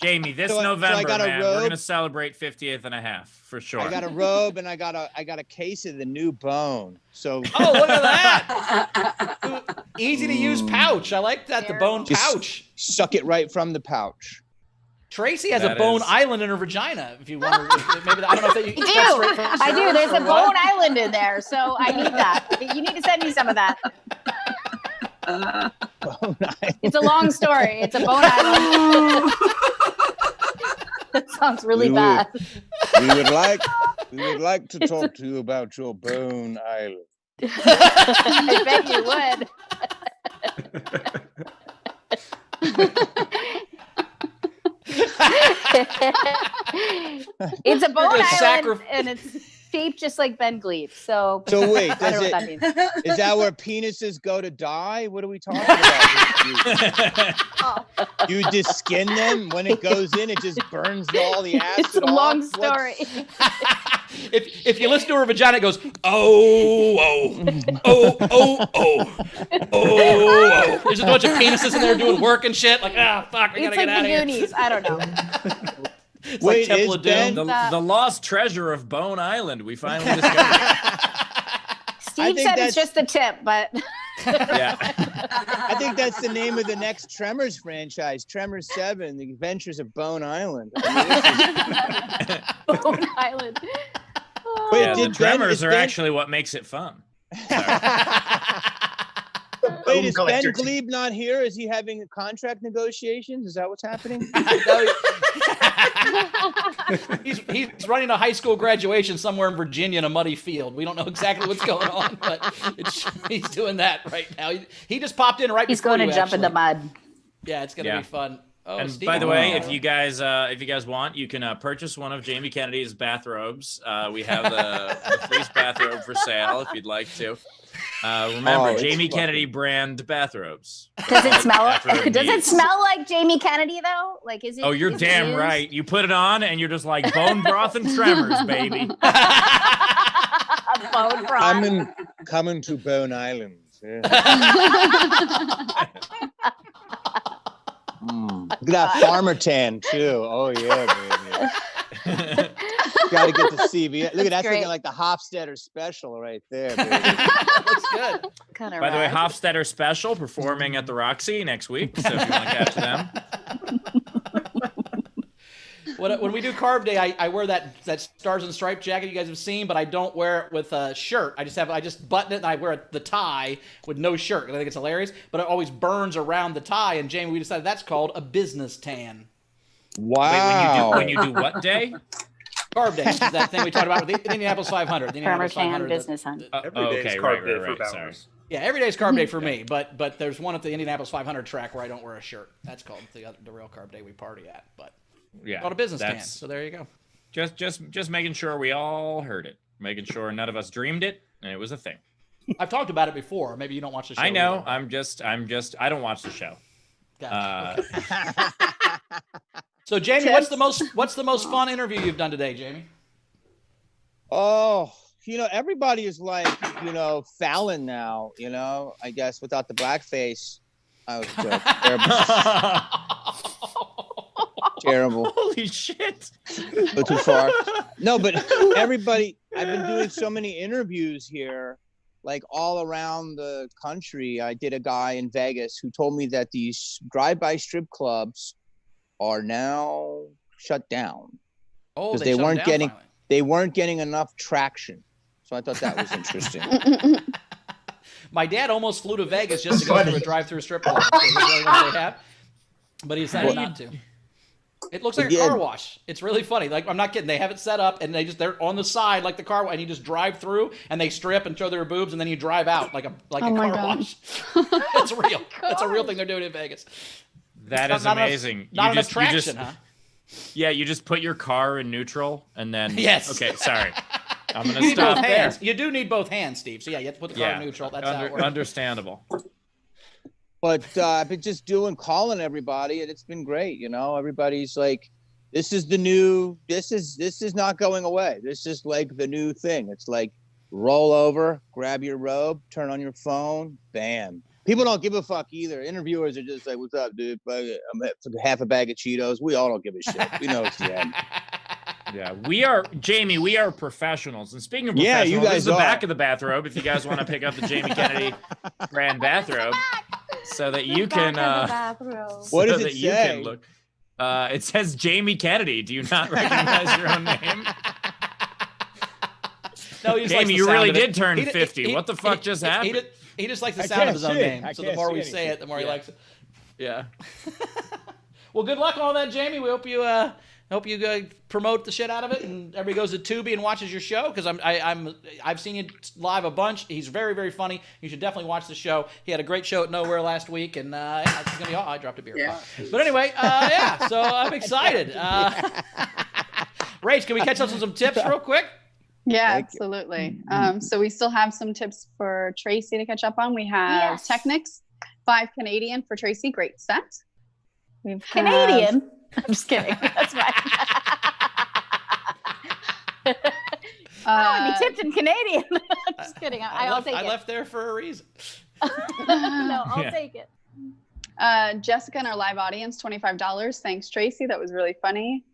Jamie, this November, man, we're going to celebrate 50th and a half for sure. I got a robe and I got a case of the new Bone. So oh, look at that. Easy to use pouch. I like that. The Bone pouch. Suck it right from the pouch. Tracy has a bone island in her vagina. If you want to, maybe I don't know if that, I do. There's a bone island in there, so I need that. You need to send me some of that. It's a long story. It's a bone island. That sounds really bad. We would like to talk to you about your bone island. I bet you would. It's a bone island, and it's shaped just like Ben Gleib. So wait, I don't know what that means. Is that where penises go to die? What are we talking about? You just skin them. When it goes in, it just burns all the acid. It's a long story. If you listen to her vagina, it goes oh. There's a bunch of penises in there doing work and shit. Like fuck, we gotta get out of here. It's like the Goonies. I don't know. It's like Temple of Doom. The lost treasure of Bone Island. We finally discovered. Steve said it's just the tip, but yeah. I think that's the name of the next Tremors franchise, Tremors 7, The Adventures of Bone Island. Bone Island. Yeah, the tremors are actually what makes it fun. Wait, is Ben Gleib not here? Is he having contract negotiations? Is that what's happening? He's running a high school graduation somewhere in Virginia in a muddy field. We don't know exactly what's going on, but he's doing that right now. He just popped in right before he's going to jump in the mud. Yeah, it's going to be fun. Oh, and Steve. by the way, if you guys want, you can purchase one of Jamie Kennedy's bathrobes. We have the fleece bathrobe for sale if you'd like to. Remember, Jamie Kennedy brand bathrobes. Does it smell? Does it smell like Jamie Kennedy though? Like, is it? Oh, you're damn right. You put it on, and you're just like bone broth and tremors, baby. Bone broth. Coming to Bone Island. Yeah. Look at that farmer tan too. Oh yeah, baby. Got to get the CV. Look at that. Looking like the Hofstetter special right there, baby. Looks good. By the way, Hofstetter special performing at the Roxy next week. So if you want to catch them. When we do Carb Day, I wear that Stars and Stripes jacket you guys have seen, but I don't wear it with a shirt. I just button it and I wear the tie with no shirt. I think it's hilarious, but it always burns around the tie. And Jamie, we decided that's called a business tan. Wow. Wait, when you do what day? Carb Day, which is that thing we talked about with the Indianapolis 500. The Indianapolis 500 business hunt. Every day is Carb Day for Bowers. Yeah, every day is Carb Day for me, but there's one at the Indianapolis 500 track where I don't wear a shirt. That's called the real Carb Day we party at, but. Yeah, called a business tan. So there you go. Just making sure we all heard it, making sure none of us dreamed it, and it was a thing. I've talked about it before. Maybe you don't watch the show. I know. Either. I don't watch the show. Gotcha. So Jamie, what's the most fun interview you've done today, Jamie? Oh, everybody is like, Fallon now. I guess without the blackface, I was terrible. Holy shit. Go too far. No, but everybody, I've been doing so many interviews here, like all around the country. I did a guy in Vegas who told me that these drive-by strip clubs are now shut down. Oh, because they weren't getting enough traction. So I thought that was interesting. My dad almost flew to Vegas just to go through a drive-through strip club. But he decided not to. It looks like a car wash. It's really funny. Like, I'm not kidding. They have it set up, and they're on the side like the car, and you just drive through, and they strip and show their boobs, and then you drive out like a car wash. It's real. That's a real thing they're doing in Vegas. That is amazing. Not an attraction, huh? Yeah, you just put your car in neutral, and then yes. Okay, sorry. I'm gonna stop there. You do need both hands, Steve. So yeah, you have to put the car in neutral. That's how it works. Understandable. But I've been just calling everybody, and it's been great. You know, everybody's like, this is not going away. This is like the new thing. It's like roll over, grab your robe, turn on your phone, bam. People don't give a fuck either. Interviewers are just like, what's up, dude? I'm at half a bag of Cheetos. We all don't give a shit. We know it's the end. Yeah, Jamie, we are professionals. And speaking of professionals, you guys this is the back of the bathrobe if you guys want to pick up the Jamie Kennedy brand bathrobe so that you can what does it say? Look. It says Jamie Kennedy. Do you not recognize your own name? No, Jamie, you really did turn 50. What the fuck just happened? He just likes the sound of his own name. So the more we say it, the more he likes it. Yeah. Well, good luck on all that, Jamie. We hope you promote the shit out of it, and everybody goes to Tubi and watches your show, because I've seen you live a bunch. He's very, very funny. You should definitely watch the show. He had a great show at Nowhere last week, and it's gonna be I dropped a beer. Yeah. But anyway, so I'm excited. Rach, can we catch up on some tips real quick? Yeah, absolutely. So we still have some tips for Tracey to catch up on. We have Technics, 5 Canadian for Tracey. Great set. We've Canadian. I'm just kidding. That's fine. I want to be tipped in Canadian. I'm just kidding. I'll take it. I left there for a reason. No, I'll take it. Jessica in our live audience, $25. Thanks, Tracey. That was really funny.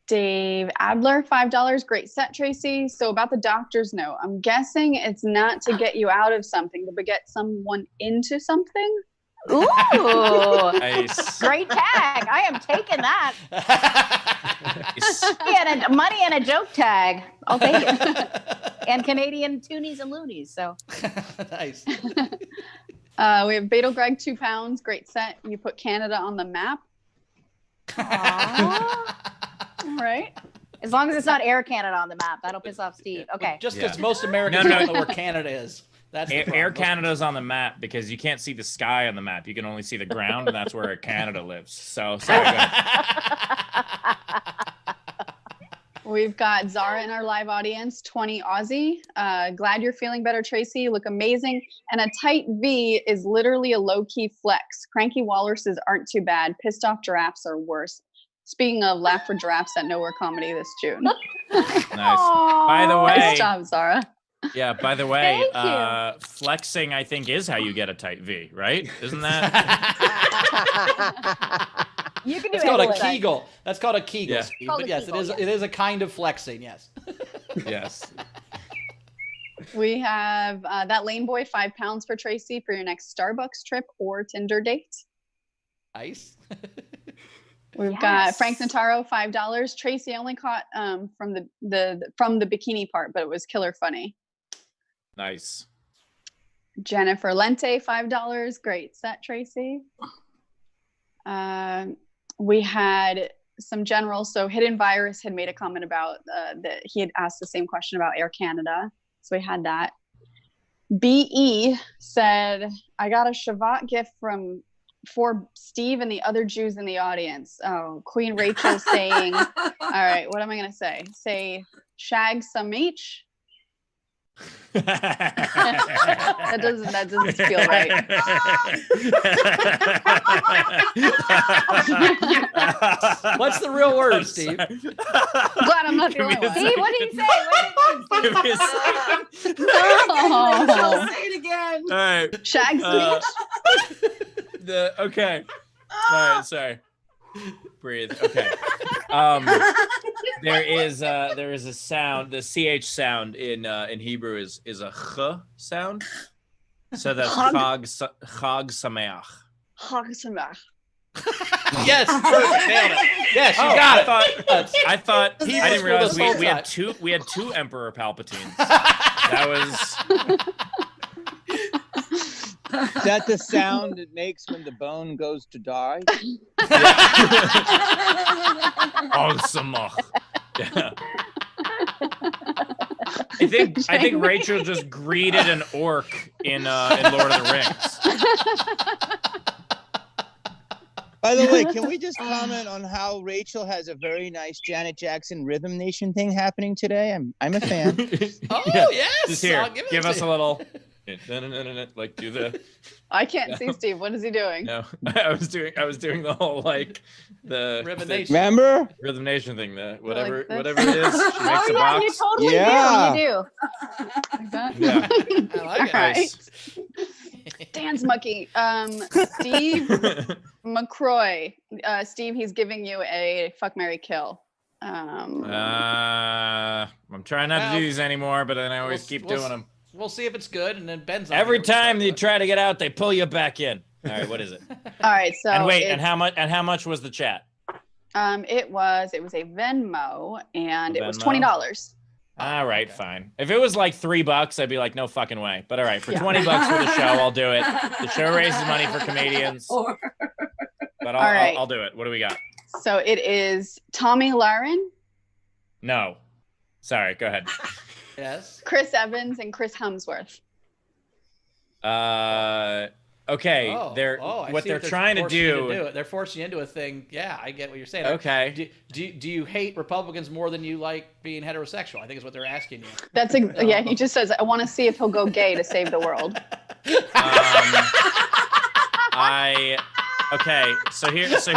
Dave Adler, $5. Great set, Tracey. So about the doctor's note, I'm guessing it's not to get you out of something, but get someone into something. Ooh, nice. Great tag. I am taking that. Yeah, money and a joke tag. I'll take it. And Canadian toonies and loonies. So nice. We have Betel Greg, 2 pounds. Great set. You put Canada on the map. All right. As long as it's not Air Canada on the map, that'll piss off Steve. Okay. Just because most Americans don't know where Canada is. That's Air Canada's on the map because you can't see the sky on the map. You can only see the ground, and that's where Canada lives. So sorry. Go ahead. We've got Zara in our live audience, 20 Aussie. Glad you're feeling better, Tracey. You look amazing. And a tight V is literally a low-key flex. Cranky walruses aren't too bad. Pissed off giraffes are worse. Speaking of, laugh for giraffes at Nowhere Comedy this June. Nice. By the way, nice job, Zara. Yeah, by the way, flexing, I think, is how you get a tight V, right? Isn't that? You can do it's called a Kegel. That's called a Kegel, yeah. Steve. But yes, Kegel, it is a kind of flexing, yes. Yes. We have that Lane Boy, 5 pounds for Tracey for your next Starbucks trip or Tinder date. Nice. We've got Frank Notaro, $5. Tracey only caught from the bikini part, but it was killer funny. Nice. Jennifer Lente, $5. Great set, Tracey. We had some generals. So Hidden Virus had made a comment about that he had asked the same question about Air Canada. So we had that. BE said, I got a Shavat gift for Steve and the other Jews in the audience. Oh, Queen Rachel saying, all right, what am I going to say? Say, shag some each. that doesn't feel right. What's the real word, Steve? I'm glad I'm not the only one. Steve, what did he say? No. Say it again. All right. Shag some each. Okay. All right. Sorry. Breathe. Okay. There is a sound. The ch sound in Hebrew is a ch sound. So that's Chag Sameach. Chag Sameach. Yes, perfect. Nailed it. Yes, you got it. I thought I didn't realize we had two Emperor Palpatines. That was Is that the sound it makes when the bone goes to die? Awesome. Yeah. I think Rachel just greeted an orc in Lord of the Rings. By the way, can we just comment on how Rachel has a very nice Janet Jackson Rhythm Nation thing happening today? I'm a fan. Oh yes, Just here, I'll give us a little. Like do the. I can't see Steve. What is he doing? No, I was doing the whole like the Rhythm Nation. Remember? Rhythm Nation thing. The whatever Like it is. She makes a Oh yeah, box. you totally Yeah. do. You do. Like that? Yeah. I like it. All right. Nice. Dance monkey. Steve McCroy. Steve, he's giving you a fuck, marry, kill. I'm trying not to do these anymore, but then I always keep doing them. We'll see if it's good, and then Ben's. Every time you try to get out, they pull you back in. All right, what is it? All right. So And wait, and how much was the chat? it was a Venmo, and it was Venmo? $20. All right, fine. If it was like $3, I'd be like, no fucking way. But all right, for $20 for the show, I'll do it. The show raises money for comedians. But I'll do it. What do we got? So it is Tommy Lahren, No. Sorry, go ahead. Yes. Chris Evans, and Chris Hemsworth. Okay, I what see they're trying to forcing you do. They're forcing you into a thing. Yeah, I get what you're saying. Okay. Do you hate Republicans more than you like being heterosexual? I think is what they're asking you. That's yeah. He just says, "I want to see if he'll go gay to save the world." Okay, so here's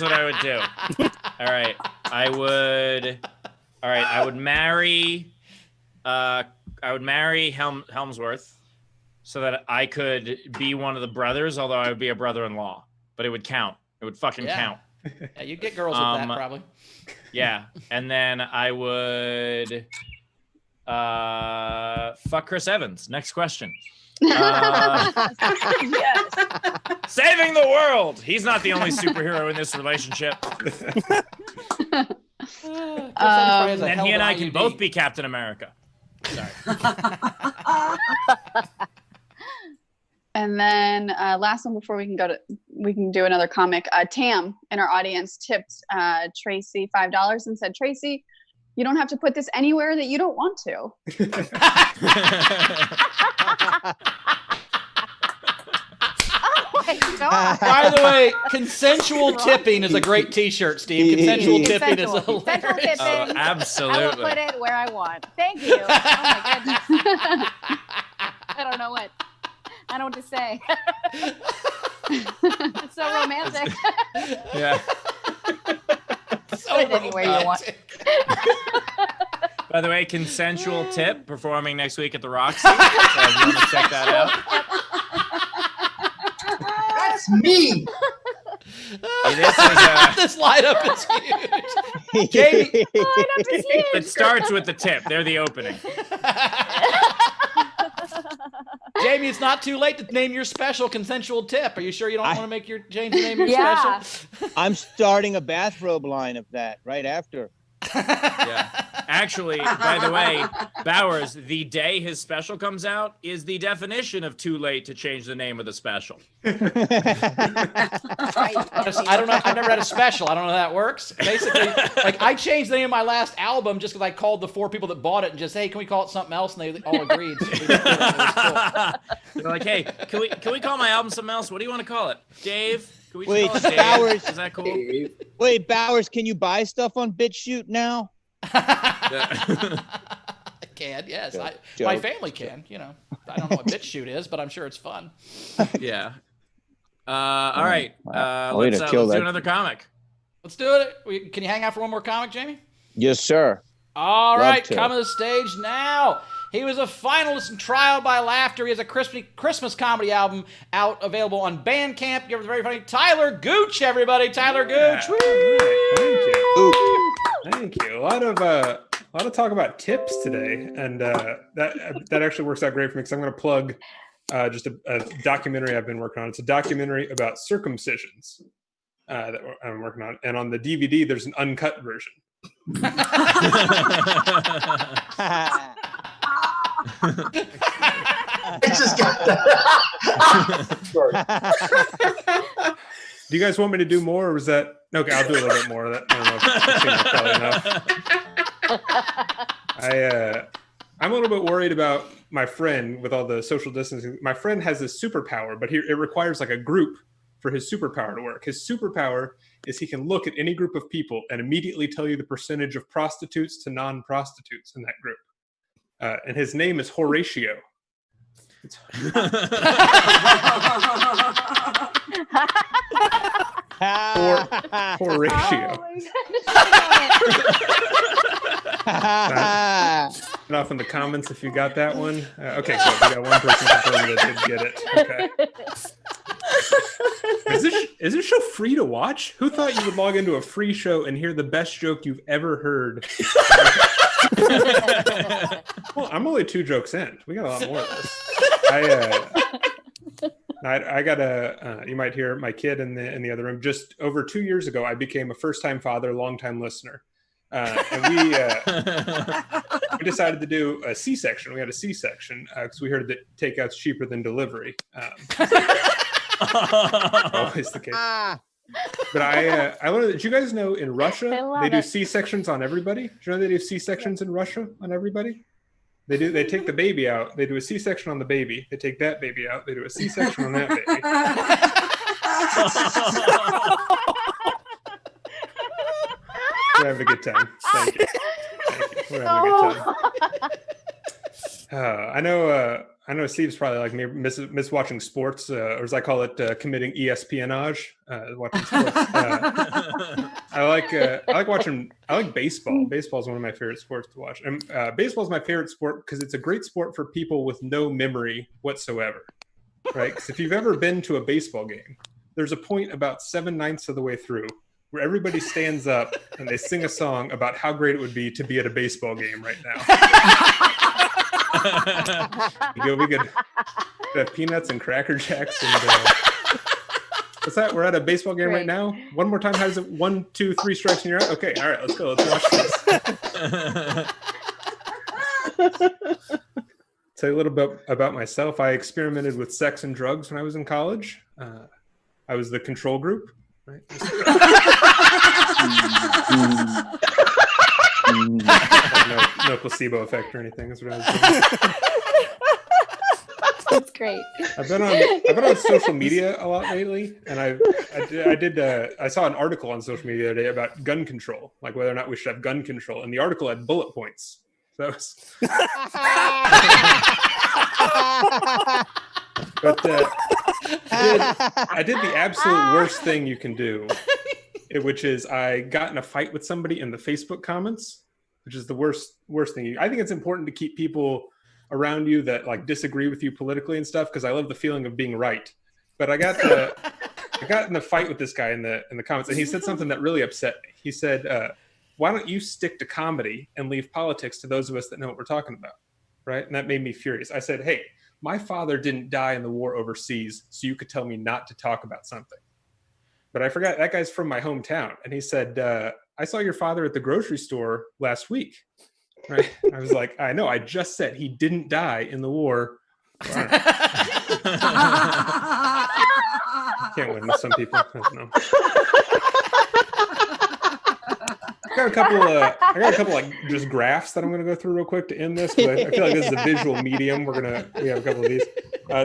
what I would do. All right, I would marry Helmsworth so that I could be one of the brothers, although I would be a brother-in-law, but it would count. It would fucking count. Yeah, you'd get girls with that probably. Yeah, and then I would fuck Chris Evans. Next question. Yes. Saving the world. He's not the only superhero in this relationship. And he and I can both be Captain America. Sorry. And then last one before we can do another comic. Tam in our audience tipped Tracey $5 and said, "Tracey, you don't have to put this anywhere that you don't want to." By the way, consensual tipping is a great T-shirt, Steve. Consensual tipping is hilarious. Consensual tipping. Oh, absolutely. I will put it where I want. Thank you. Oh my goodness. I don't know what to say. It's so romantic. Yeah. Put it anywhere you want. By the way, consensual tip performing next week at the Roxy. So if you want to check that out. That's me. This lineup is huge. Jamie, it starts with the tip. They're the opening. Jamie, it's not too late to name your special consensual tip. Are you sure you don't want to make your change the name of your special? I'm starting a bathrobe line of that right after. Yeah. Actually, by the way, Bowers, the day his special comes out is the definition of too late to change the name of the special. I don't know. I've never had a special. I don't know how that works. Basically, like I changed the name of my last album just because I called the 4 people that bought it and just, hey, can we call it something else? And they all agreed. So They're like, hey, can we call my album something else? What do you want to call it? Dave? Can we Wait, call it Dave? Bowers. Is that cool? Wait, Bowers, can you buy stuff on BitChute now? I can, yes. Joke. My family can, I don't know what BitChute is, but I'm sure it's fun. Yeah. All right. Way Let's to do kill that. another comic. Let's do it. Can you hang out for one more comic, Jamie? Yes, sir. All Love right, to. coming to the stage now. He was a finalist in Trial by Laughter. He has a Christmas comedy album out, available on Bandcamp. You're very funny. Tyler Gooch, everybody. Tyler Gooch. All right. Thank you. A lot of talk about tips today, and that actually works out great for me because I'm going to plug just a documentary I've been working on. It's a documentary about circumcisions that I'm working on, and on the DVD there's an uncut version. just got that. Sorry. Do you guys want me to do more, or was that okay? I'll do a little bit more of that. I don't know if that's probably enough. I'm a little bit worried about my friend with all the social distancing. My friend has this superpower, but it requires like a group for his superpower to work. His superpower is he can look at any group of people and immediately tell you the percentage of prostitutes to non-prostitutes in that group. And his name is Horatio. Horatio. Enough in the comments if you got that one. Okay, so we got one person confirmed that did get it. Okay. Is this show free to watch? Who thought you would log into a free show and hear the best joke you've ever heard? Well, I'm only 2 jokes in. We got a lot more of this. I got you might hear my kid in the other room. Just over 2 years ago, I became a first-time father, long-time listener. And we decided to do a C-section. We had a C-section because we heard that takeout's cheaper than delivery. Always the case. But I learned. Did you guys know in Russia they do C-sections on everybody? Do you know they do C-sections in Russia on everybody? They do. They take the baby out. They do a C-section on the baby. They take that baby out. They do a C-section on that baby. We're having a good time. Thank you. We're having a good time. I know Steve's probably like me, miss watching sports, or as I call it, committing espionage. Watching sports. I like baseball. Baseball is one of my favorite sports to watch. And baseball is my favorite sport because it's a great sport for people with no memory whatsoever. Right? Because if you've ever been to a baseball game, there's a point about 7/9 of the way through where everybody stands up and they sing a song about how great it would be to be at a baseball game right now. We could have peanuts and Cracker Jacks and what's that? We're at a baseball game right now. One more time. How does it? 1, 2, 3 strikes and you're out. Okay, all right, let's go. Let's watch this. Tell you a little bit about myself. I experimented with sex and drugs when I was in college. I was the control group. Right? No placebo effect or anything. That's what I was doing. That's great. I've been on social media a lot lately, and I saw an article on social media the other day about gun control, like whether or not we should have gun control, and the article had bullet points. So that was. But I did the absolute worst thing you can do, which is I got in a fight with somebody in the Facebook comments, which is the worst thing. I think it's important to keep people around you that like disagree with you politically and stuff, because I love the feeling of being right. But I got in a fight with this guy in the comments, and he said something that really upset me. He said, "Why don't you stick to comedy and leave politics to those of us that know what we're talking about?" Right? And that made me furious. I said, "Hey, my father didn't die in the war overseas, so you could tell me not to talk about something." But I forgot that guy's from my hometown. And he said, "I saw your father at the grocery store last week." Right? I was like, "I know, I just said he didn't die in the war." Can't win with some people. I don't know. I got a couple like just graphs that I'm going to go through real quick to end this, but I feel like this is a visual medium. We have a couple of these.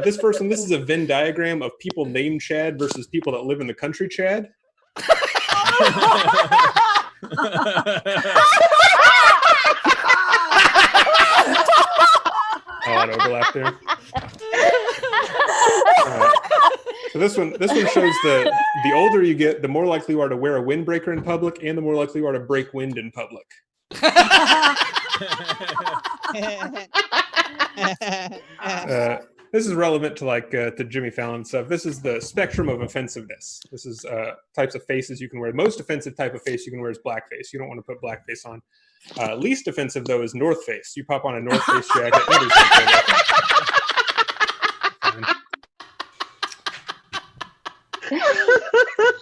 This first one, this is a Venn diagram of people named Chad versus people that live in the country Chad. A lot of overlap there. So this one shows the older you get, the more likely you are to wear a windbreaker in public, and the more likely you are to break wind in public. This is relevant to to Jimmy Fallon stuff. This is the spectrum of offensiveness. This is types of faces you can wear. The most offensive type of face you can wear is blackface. You don't want to put blackface on. Least offensive though is North Face. You pop on a North Face jacket.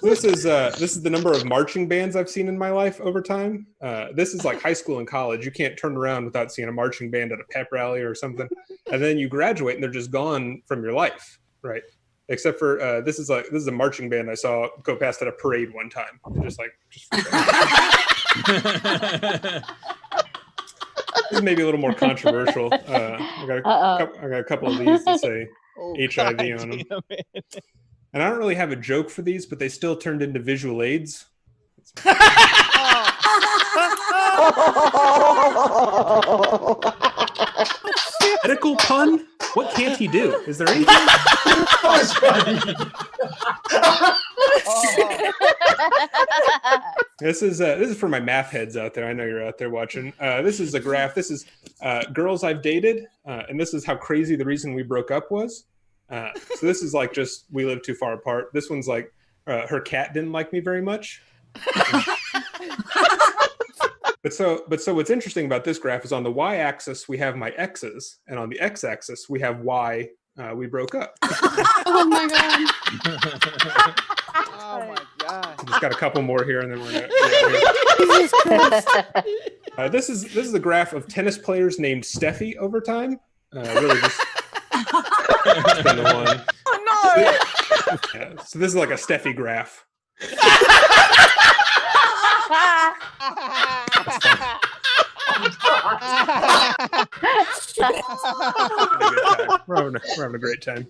This is the number of marching bands I've seen in my life over time. This is like high school and college. You can't turn around without seeing a marching band at a pep rally or something. And then you graduate and they're just gone from your life, right? Except for this is a marching band I saw go past at a parade one time. Just this is maybe a little more controversial. I got a couple of these that say HIV on them. And I don't really have a joke for these, but they still turned into visual aids. Medical pun? What can't he do? Is there anything? This is for my math heads out there. I know you're out there watching. This is a graph. This is girls I've dated, and this is how crazy the reason we broke up was. So this is like just we live too far apart. This one's like her cat didn't like me very much. But so what's interesting about this graph is on the y-axis we have my exes, and on the x-axis we have why we broke up. Oh my god. Oh my god. Just got a couple more here, and then we're gonna. This is a graph of tennis players named Steffi over time. Really just. Been the one. Oh no! Yeah, so this is like a Steffi graph. We're having a great time.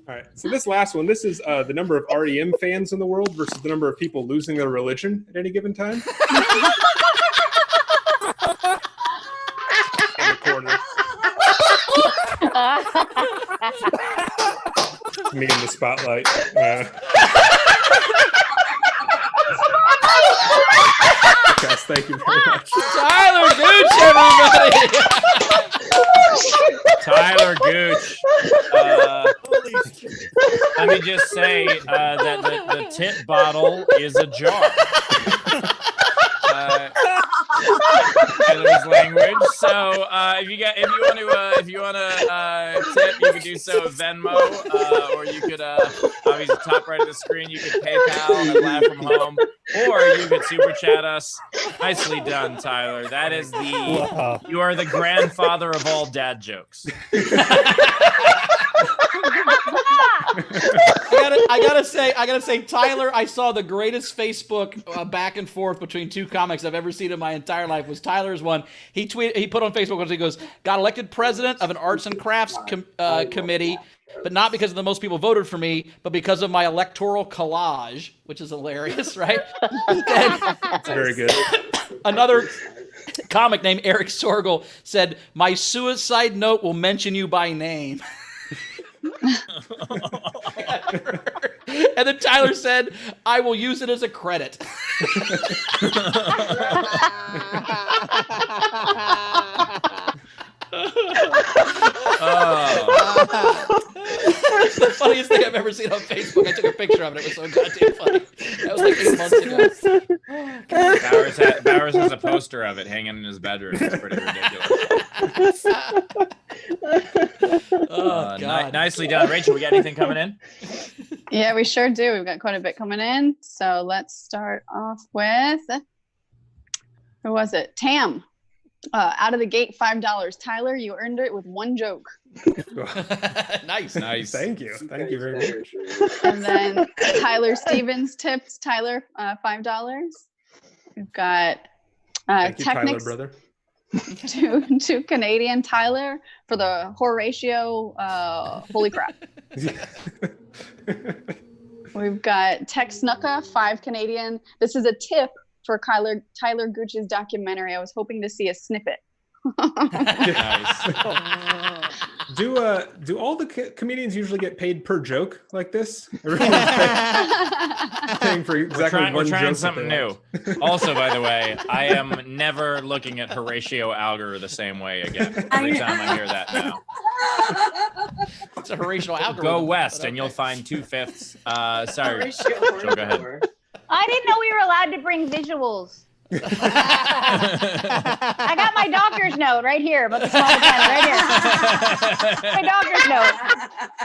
All right, so this last one, this is the number of REM fans in the world versus the number of people losing their religion at any given time. In the corner. Me in the spotlight. Guys, thank you very much. Tyler Gooch, everybody. Tyler Gooch. Let me just say that the tip bottle is a jar. Tyler's language. So if you want to tip, you can do so with Venmo, or you could obviously top right of the screen. You could PayPal and laugh from home, or you could super chat us. Nicely done, Tyler. That is you are the grandfather of all dad jokes. I gotta say, Tyler, I saw the greatest Facebook back and forth between two comics I've ever seen in my entire life. Was Tyler's one. He put on Facebook once, he goes, got elected president of an arts and crafts committee, but not because of the most people voted for me, but because of my electoral collage, which is hilarious, right? That's very good. Another comic named Eric Sorgel said, my suicide note will mention you by name. And then Tyler said, I will use it as a credit. It's the funniest thing I've ever seen on Facebook. I took a picture of it. It was so goddamn funny. That was like 8 months ago. Bowers has a poster of it hanging in his bedroom. It's pretty ridiculous. God. Nicely done. Rachel, we got anything coming in? Yeah, we sure do. We've got quite a bit coming in. So let's start off with, who was it? Tam. Out of the gate, $5. Tyler, you earned it with one joke. Nice. Thank you very much. And then Tyler Stevens tips Tyler $5. We've got Thank you, Technics Tyler, brother. to Canadian Tyler for the Horatio. Holy crap. We've got Tech Snucka, 5 Canadian. This is a tip for Tyler Gooch's documentary. I was hoping to see a snippet. Nice. Do all the comedians usually get paid per joke like this? Everyone's paying for exactly we're trying joke something new. Also, by the way, I am never looking at Horatio Alger the same way again. Every time I hear that now. It's a Horatio algorithm. Go west and you'll find 2/5. Sorry, Joe, go ahead. I didn't know we were allowed to bring visuals. I got my doctor's note right here about the small vagina right here. My doctor's note.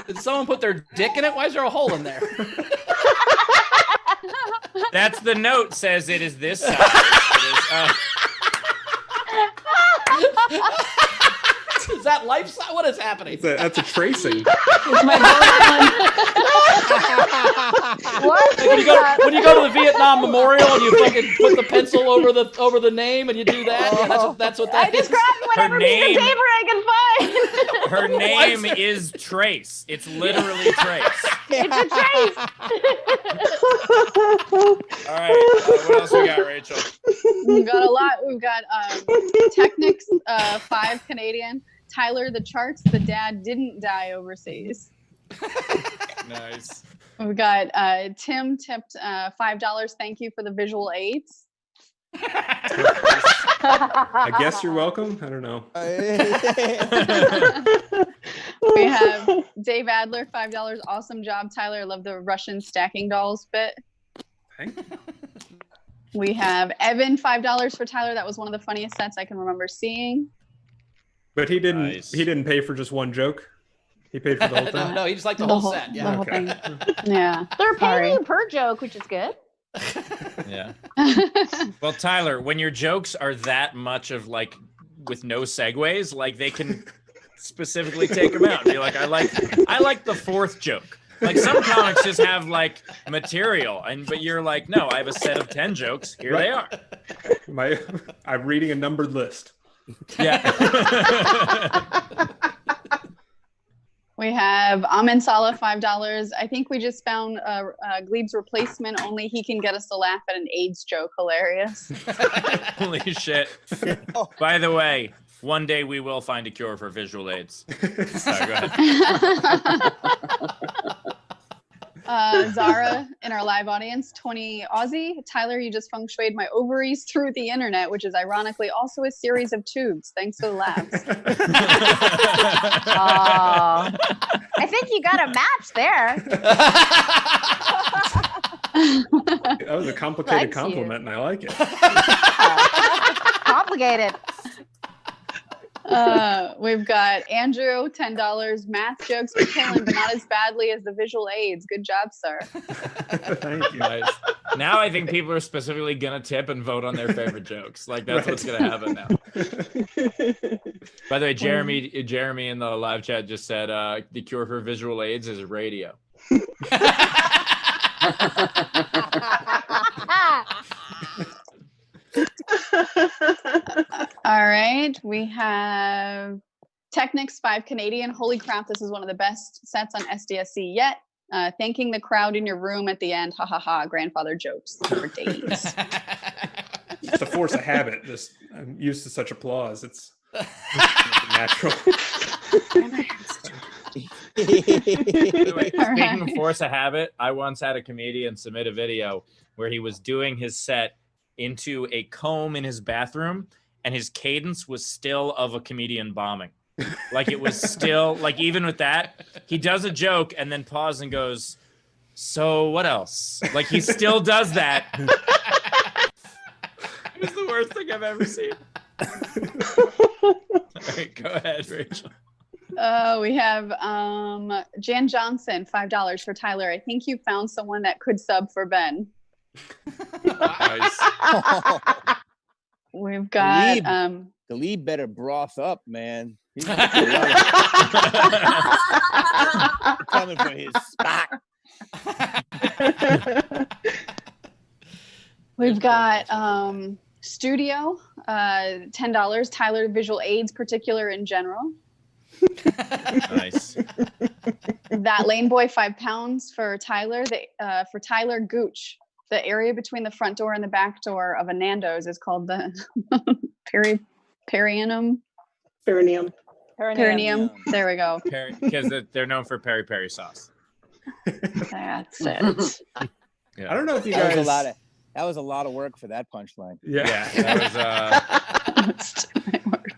Did someone put their dick in it? Why is there a hole in there? That's the note says it is this size. It is, Is that life size? What is happening? That's a tracing. It's my What? Like when you go to the Vietnam Memorial and you fucking put the pencil over the name and you do that. Yeah, that's what that I just is. grabbed whatever piece of paper I can find. her name is Trace. It's literally Trace. It's a trace. All right. What else we got, Rachel? We've got a lot. We've got Technics 5 Canadian. Tyler, the charts. The dad didn't die overseas. Nice. We've got Tim tipped $5. Thank you for the visual aids. I guess you're welcome. I don't know. We have Dave Adler, $5. Awesome job, Tyler. Love the Russian stacking dolls bit. Thank you. We have Evan, $5 for Tyler. That was one of the funniest sets I can remember seeing. But he didn't. Nice. He didn't pay for just one joke. He paid for the whole thing. No, he just liked the whole set. The Yeah. whole Okay. thing. Yeah. They're Sorry. paying you per joke, which is good. Yeah. Well, Tyler, when your jokes are that much of like with no segues, like they can specifically take them out and be like, I like the fourth joke. Like some comics just have like material, but you're like, no, I have a set of 10 jokes. Here they are. I'm reading a numbered list. Yeah. We have Amin Salah, $5. I think we just found Gleib's replacement. Only he can get us to laugh at an AIDS joke. Hilarious. Holy shit. By the way, one day we will find a cure for visual aids. Sorry, go ahead. Zara in our live audience, 20 Aussie. Tyler, you just feng shuied my ovaries through the internet, which is ironically also a series of tubes. Thanks for the laughs. I think you got a match there. That was a complicated Likes you. compliment, and I like it. Complicated. We've got Andrew, $10. Math jokes for killing, but not as badly as the visual aids. Good job, sir. Thank you. Nice. Now I think people are specifically gonna tip and vote on their favorite jokes. Like that's what's gonna happen now. By the way, Jeremy in the live chat just said the cure for visual aids is radio. All right, we have Technics 5 Canadian. Holy crap, this is one of the best sets on SDSC yet. Thanking the crowd in your room at the end. Ha ha ha. Grandfather jokes for days. It's a force of habit. I'm used to such applause. It's natural. By the way, speaking of force of habit, I once had a comedian submit a video where he was doing his set into a comb in his bathroom, and his cadence was still of a comedian bombing. Like it was still like, even with that, he does a joke and then pauses and goes, so what else? Like he still does that. It was the worst thing I've ever seen. All right, go ahead, Rachel. We have Jan Johnson, $5 for Tyler. I think you found someone that could sub for Ben. Nice. We've got Gleib better broth up, man. He's coming for his spot. We've got Studio, $10. Tyler, visual aids, particular in general. Nice. That Lane Boy, £5 for Tyler. For Tyler, Gooch. The area between the front door and the back door of a Nando's is called the perineum. Perineum. Perineum. There we go. Because they're known for peri-peri sauce. That's it. Yeah. I don't know if you That guys. was a lot of work for that punchline. Yeah. Yeah, that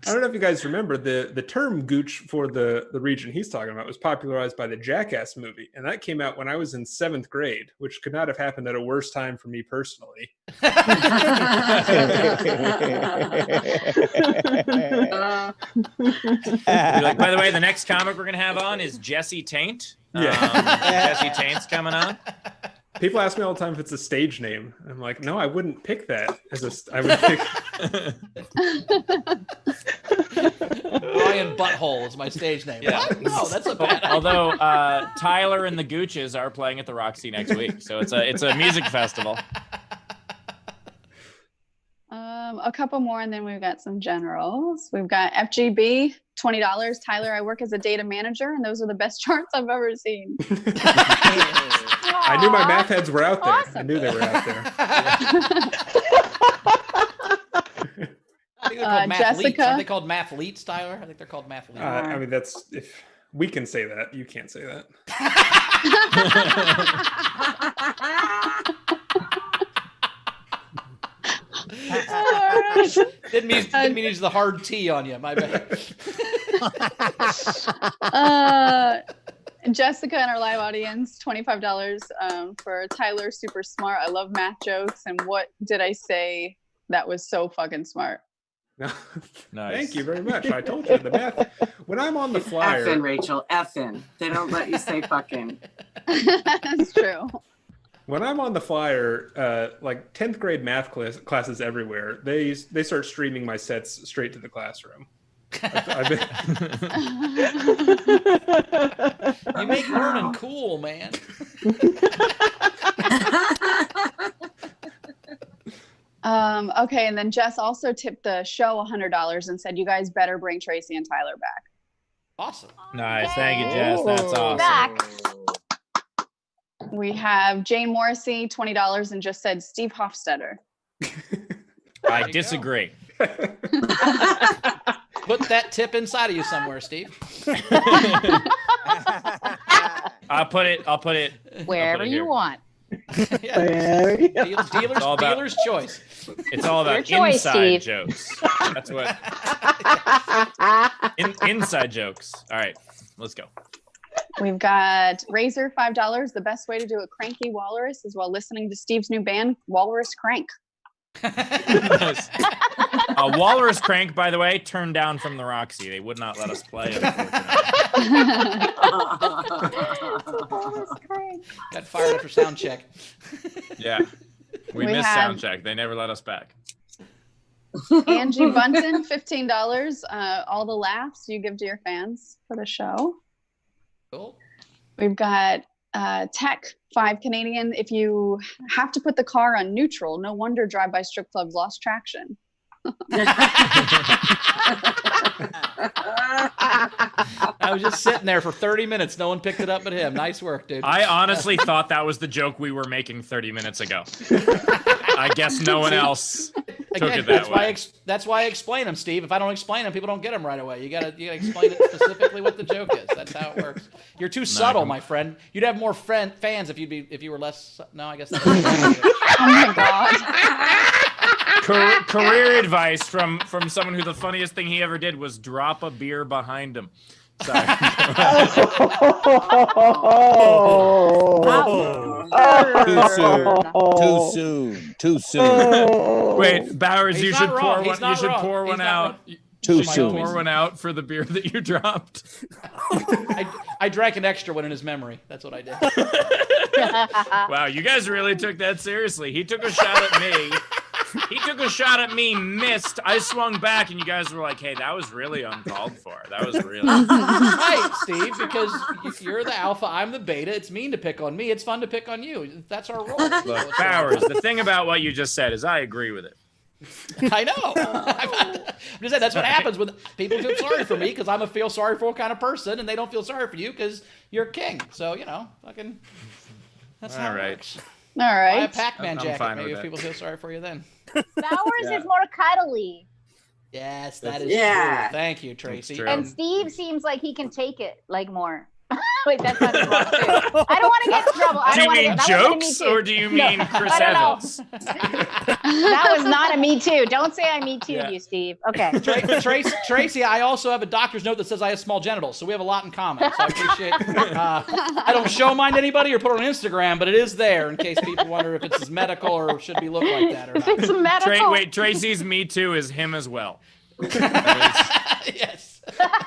was I don't know if you guys remember the term Gooch for the region he's talking about was popularized by the Jackass movie, and that came out when I was in 7th grade, which could not have happened at a worse time for me personally. You're like, by the way, the next comic we're gonna have on is Jesse Taint. Jesse Taint's coming on. People ask me all the time if it's a stage name. I'm like, no, I wouldn't pick that as I would pick. Ryan Butthole is my stage name. Yeah. What? No, that's a bad idea. Although Tyler and the Gooches are playing at the Roxy next week, so it's a music festival. A couple more, and then we've got some generals. We've got FGB, $20. Tyler, I work as a data manager, and those are the best charts I've ever seen. I knew my math heads were out there. Awesome. I knew they were out there. I think they're called mathletes. Jessica. Aren't they called mathletes, Tyler? I think they're called mathletes. I mean, that's if we can say that. You can't say that. Didn't mean to use the hard T on you. My bad. Jessica in our live audience, $25 for Tyler. Super smart. I love math jokes. And what did I say that was so fucking smart? No. Nice. Thank you very much. I told you the math. When I'm on the flyer, Effing, Rachel, effing. They don't let you say fucking. That's true. when I'm on the flyer, like 10th grade math classes everywhere, they start streaming my sets straight to the classroom. You make learning cool, man. Okay, and then Jess also tipped the show $100 and said, "You guys better bring Tracey and Tyler back." Awesome. Nice. Thank you, Jess. That's awesome. Back. We have Jane Morrissey, $20, and just said Steve Hofstetter. I disagree. Put that tip inside of you somewhere, Steve. I'll put it Wherever you want. Yeah. all about- Dealer's choice. It's all about Your choice, inside Steve. jokes. That's what. Inside jokes. All right, let's go. We've got Razor, $5. The best way to do a cranky walrus is while listening to Steve's new band, Walrus Crank. Walrus Crank, by the way, turned down from the Roxy. They would not let us play, unfortunately. Got fired after sound check. Yeah. We missed sound check. They never let us back. Angie Bunton, $15. All the laughs you give to your fans for the show. Cool. We've got Tech, $5 Canadian. If you have to put the car on neutral, no wonder drive-by strip clubs lost traction. I was just sitting there for 30 minutes. No one picked it up but him. Nice work, dude. I honestly thought that was the joke we were making 30 minutes ago. I guess no one else took it that way. That's why I explain them, Steve. If I don't explain them, people don't get them right away. You gotta explain it specifically what the joke is. That's how it works. You're too subtle, my friend. You'd have more fans if you were less. No, I guess that's Oh my god. Career advice from someone who the funniest thing he ever did was drop a beer behind him. Sorry. Too soon. Wait, Bowers, you should pour one. You should wrong. pour one out. Too Should you soon. pour one out for the beer that you dropped? I drank an extra one in his memory. That's what I did. Wow, you guys really took that seriously. He took a shot at me. Missed. I swung back, and you guys were like, "Hey, that was really uncalled for. That was really." Right, Steve, because you're the alpha, I'm the beta. It's mean to pick on me. It's fun to pick on you. That's our role. Look, Bowers, the thing about what you just said is I agree with it. I know. I'm just saying that's what happens when people feel sorry for me because I'm a feel sorry for kind of person, and they don't feel sorry for you because you're king. So fucking. That's how it works. All right. Buy a Pac-Man I'm jacket. fine Maybe with if that. people feel sorry for you then. Bowers is more cuddly. Yes, that is Yeah. true. Thank you, Tracy. true. And Steve seems like he can take it like more. Wait, that's not wrong too. I don't want to get in trouble. Do you mean jokes or do you mean Chris I don't know. Evans? That was not a me too. Don't say I me too you, Steve. Okay. Tracy, I also have a doctor's note that says I have small genitals, so we have a lot in common. So I appreciate. I don't show mine to anybody or put it on Instagram, but it is there in case people wonder if it's medical or should be look like that or not. It's medical. Wait, Tracy's me too is him as well. Yes.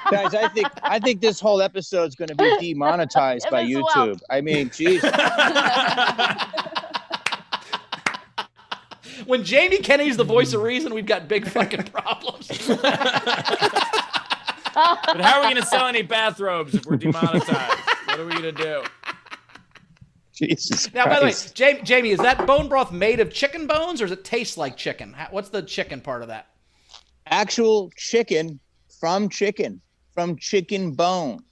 Guys, I think this whole episode is going to be demonetized by As YouTube. well. I mean, geez. When Jamie Kennedy's the voice of reason, we've got big fucking problems. But how are we going to sell any bathrobes if we're demonetized? What are we going to do? Jesus Now, by the way, Christ. Jamie, is that bone broth made of chicken bones or does it taste like chicken? What's the chicken part of that? Actual chicken from chicken bone.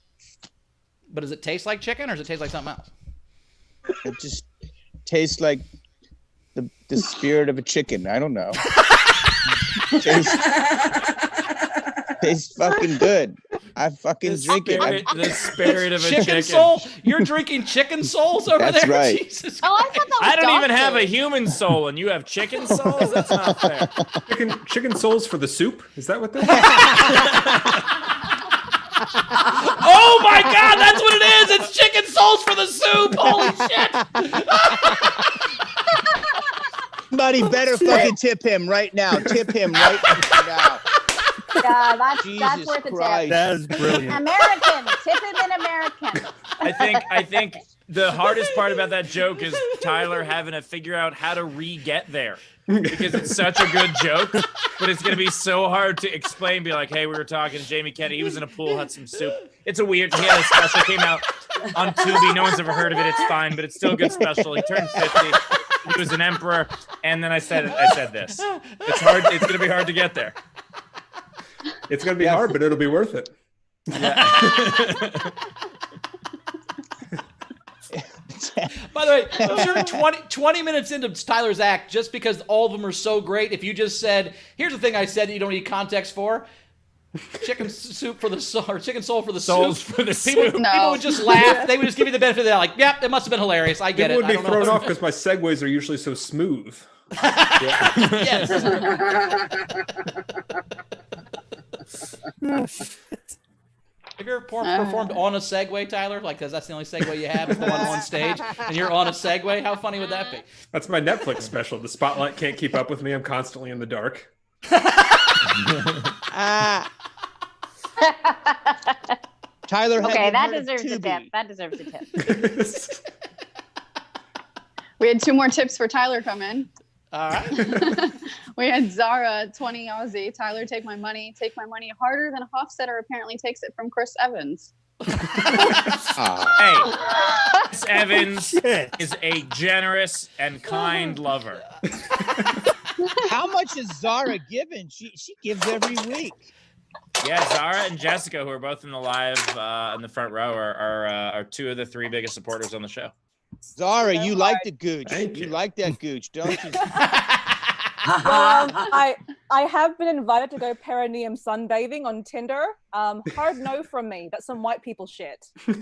But does it taste like chicken or does it taste like something else? It just tastes like the spirit of a chicken. I don't know. Tastes fucking good. I fucking drink it. The spirit of a chicken soul? You're drinking chicken souls over That's there? right. Jesus Oh, I thought that was I don't even dog have a food. human soul, and you have chicken souls? That's not fair. Chicken souls for the soup? Is that what that Oh my God, that's what it is! It's chicken souls for the soup! Holy shit! Somebody better fucking tip him right now. Tip him right now. Yeah, that's Jesus worth a Christ. tip. That is brilliant. American. Tip him in American. I think the hardest part about that joke is Tyler having to figure out how to re-get there. Because it's such a good joke, but it's going to be so hard to explain. Be like, hey, we were talking to Jamie Kennedy. He was in a pool, had some soup. It's a weird, he had a special, came out on Tubi. No one's ever heard of it. It's fine, but it's still a good special. He turned 50. He was an emperor. And then I said this. It's hard. It's going to be hard to get there. It's going to be hard, but it'll be worth it. By the way, you're 20 minutes into Tyler's act just because all of them are so great. If you just said, here's the thing I said that you don't need context for. Chicken soup for the soul, or chicken soul for the Souls soup. for the People soup. would just laugh. They would just give you the benefit of the doubt, like, yep, it must have been hilarious. I get People it. would be I don't thrown know. off because my segues are usually so smooth. Yes. Have you ever performed on a Segway, Tyler? Like, because that's the only Segway you have is the one on stage, and you're on a Segway? How funny would that be? That's my Netflix special. The spotlight can't keep up with me. I'm constantly in the dark. Tyler, Okay, that deserves a tip. That deserves a tip. We had 2 more tips for Tyler come in. All right. We had Zara, 20 Aussie. Tyler, take my money. Take my money harder than Hofstetter apparently takes it from Chris Evans. Hey, Chris Evans is a generous and kind lover. How much is Zara giving? She gives every week. Yeah, Zara and Jessica, who are both in the live in the front row, are 2 of the 3 biggest supporters on the show. Zara, you like the Gooch. Thank You you. like that Gooch, don't you? Well, I have been invited to go perineum sunbathing on Tinder. Hard no from me. That's some white people shit. So,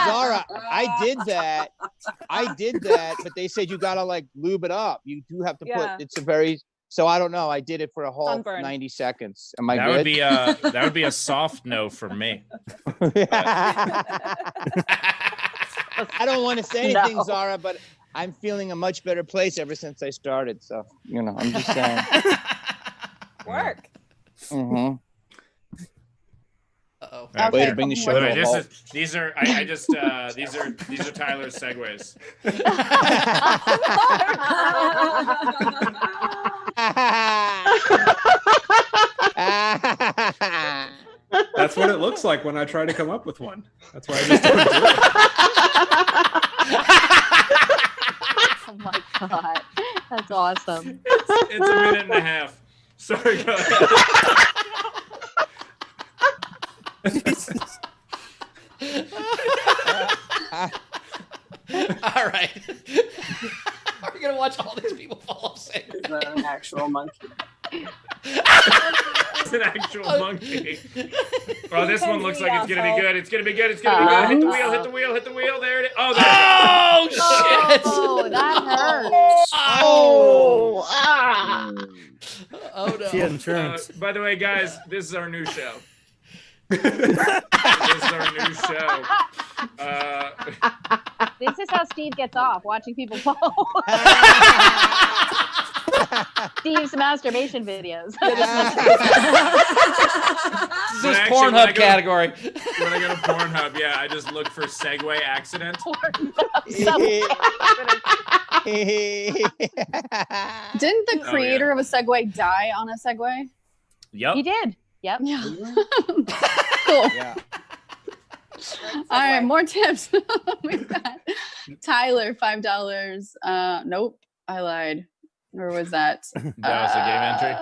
Zara, I did that, but they said you gotta like lube it up. You do have to Yeah. put. It's a very. So I don't know. I did it for a whole Sunburn. 90 seconds. Am I That good? would be a soft no from me. I don't want to say anything, No. Zara, but I'm feeling a much better place ever since I started. So, I'm just saying. Work. Mm-hmm. Uh-oh. Right. Way Okay, to bring the couple show more. to a halt. These are these are Tyler's segues. That's what it looks like when I try to come up with one. That's why I just don't do it. Oh my god, that's awesome. It's a minute and a half. Sorry, go ahead. All right. Are we going to watch all these people fall off stage? Is that an actual monkey? It's an actual monkey. Oh, this one looks like it's gonna be good. It's gonna be good. It's gonna be good. Hit the wheel. Hit the wheel. Hit the wheel. There it is. Oh, there it is. Oh shit! Oh, that hurts. Oh. Ah. Oh no! She had insurance. By the way, guys, this is our new show. This is our new show. This is how Steve gets off, watching people fall. Steve's masturbation videos. This is Pornhub category. When I go to Pornhub, yeah, I just look for Segway accident. Didn't the creator of a Segway die on a Segway? Yep. He did. Yep. Yeah. Cool. Yeah. All right, more tips. We've got Tyler, $5. Nope, I lied. Where was that? That was a game entry.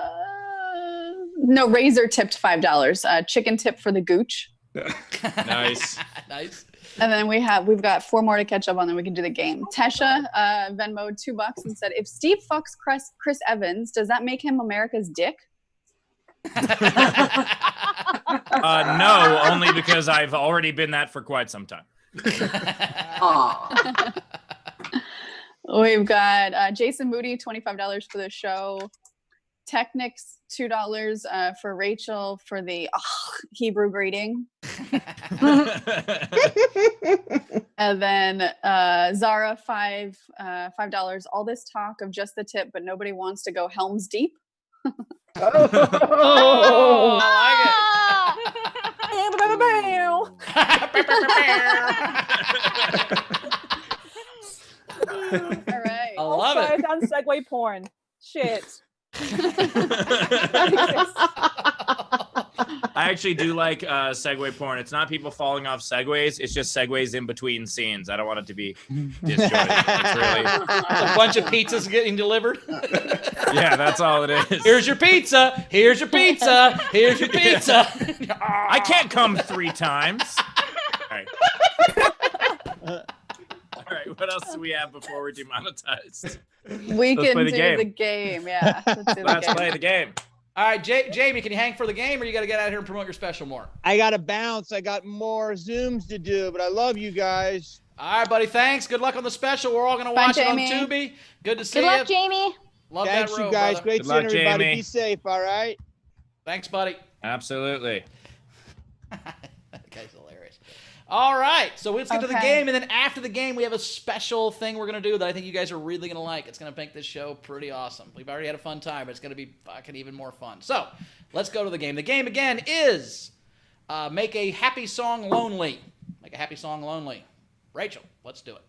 No, Razor tipped $5. Chicken tip for the Gooch. Nice. Nice. And then we've got 4 more to catch up on, then we can do the game. Tesha Venmoed $2 and said, if Steve fucks Chris Evans, does that make him America's dick? No, only because I've already been that for quite some time. We've got Jason Moody, $25 for the show. Technics, $2 for Rachel for the Hebrew greeting. And then Zara, $5. All this talk of just the tip, but nobody wants to go Helms Deep. Oh, I All right. I love it. Down Segway porn. Shit. I actually do like Segway porn. It's not people falling off Segways. It's just Segways in between scenes. I don't want it to be disjointed. It's really a bunch of pizzas getting delivered. Yeah, that's all it is. Here's your pizza. Here's your pizza. Here's your pizza. I can't come 3 times. All right. All right, what else do we have before we're demonetized? We Let's can play do the game. the game. Yeah. Let's play the game. All right, Jamie, can you hang for the game, or you got to get out here and promote your special more? I got to bounce. I got more Zooms to do, but I love you guys. All right, buddy. Thanks. Good luck on the special. We're all going to watch it on Tubi. Good to see you. Good luck, Jamie. Love Thanks, that road, you guys. brother. Great Good seeing luck, everybody. Jamie. Be safe, all right? Thanks, buddy. Absolutely. That guy's hilarious. All right, so let's get to the Okay. game, and then after the game, we have a special thing we're going to do that I think you guys are really going to like. It's going to make this show pretty awesome. We've already had a fun time, but it's going to be fucking even more fun. So let's go to the game. The game, again, is Make a Happy Song Lonely. Make a Happy Song Lonely. Rachel, let's do it.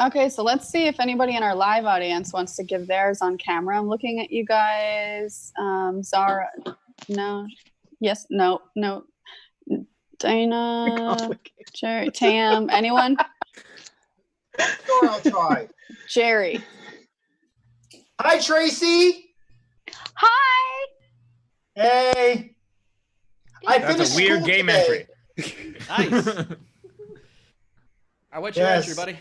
Okay, so let's see if anybody in our live audience wants to give theirs on camera. I'm looking at you guys. Zara, no. Yes, no. Dana, Jerry, Tam, anyone? Sure, I'll try. Jerry. Hi, Tracy. Hi. Hey. I That's finished a weird school game today. entry. Nice. All right, what's your Yes. entry, buddy?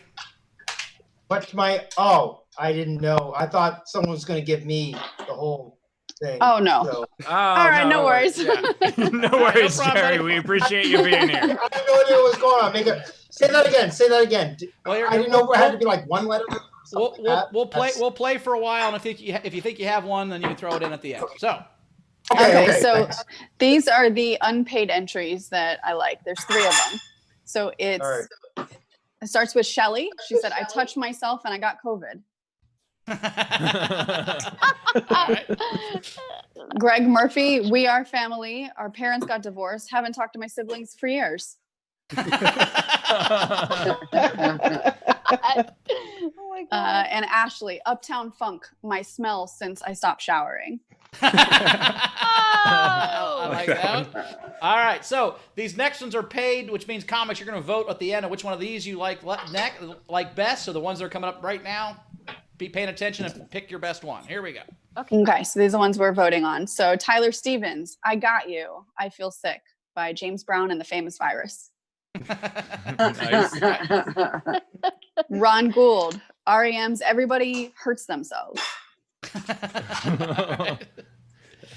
What's my? Oh, I didn't know. I thought someone was going to give me the whole thing. Oh, no. So, All right, no worries. Yeah. No worries, problem, Jerry. buddy. We appreciate you being here. I had no idea what was going on. Say that again. Say that again. Well, here- I didn't know it had to be like one letter. or something like that. We'll play for a while, and if you think you have one, then you can throw it in at the end. So. Okay, so thanks. these are the unpaid entries that I like. There's 3 of them. So All right. it starts with Shelly. She said, I touched myself and I got COVID. Greg Murphy, we are family. Our parents got divorced. Haven't talked to my siblings for years. Oh my God. And Ashley, Uptown Funk, my smell since I stopped showering. I like that one. All right, so these next ones are paid, which means comics, you're going to vote at the end of which one of these you like best. So the ones that are coming up right now, be paying attention and pick your best one. Here we go. Okay, so these are the ones we're voting on. So Tyler Stevens, I Got You, I Feel Sick by James Brown and the Famous Virus. Nice. Ron Gould, REM's Everybody Hurts Themselves.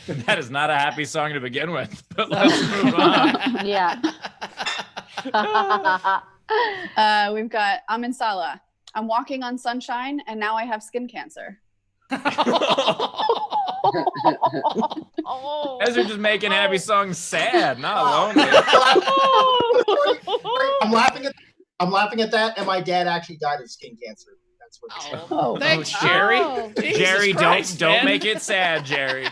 That is not a happy song to begin with, but let's move on. Yeah. We've got Amin Salah. I'm walking on sunshine and now I have skin cancer. Oh. Guys are just making happy songs sad, not lonely. I'm laughing at that, and my dad actually died of skin cancer. That's what. Oh, thanks, Jerry. Jesus Jerry, Christ, don't man. make it sad, Jerry.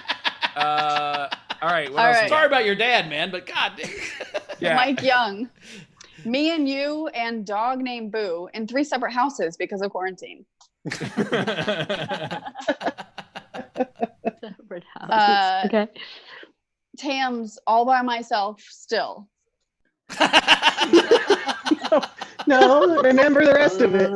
All right. What else? Sorry about your dad, man, but God. Yeah. Mike Young. Me and you and dog named Boo in 3 separate houses because of quarantine. Okay. Tams all by myself still. No, remember the rest of it.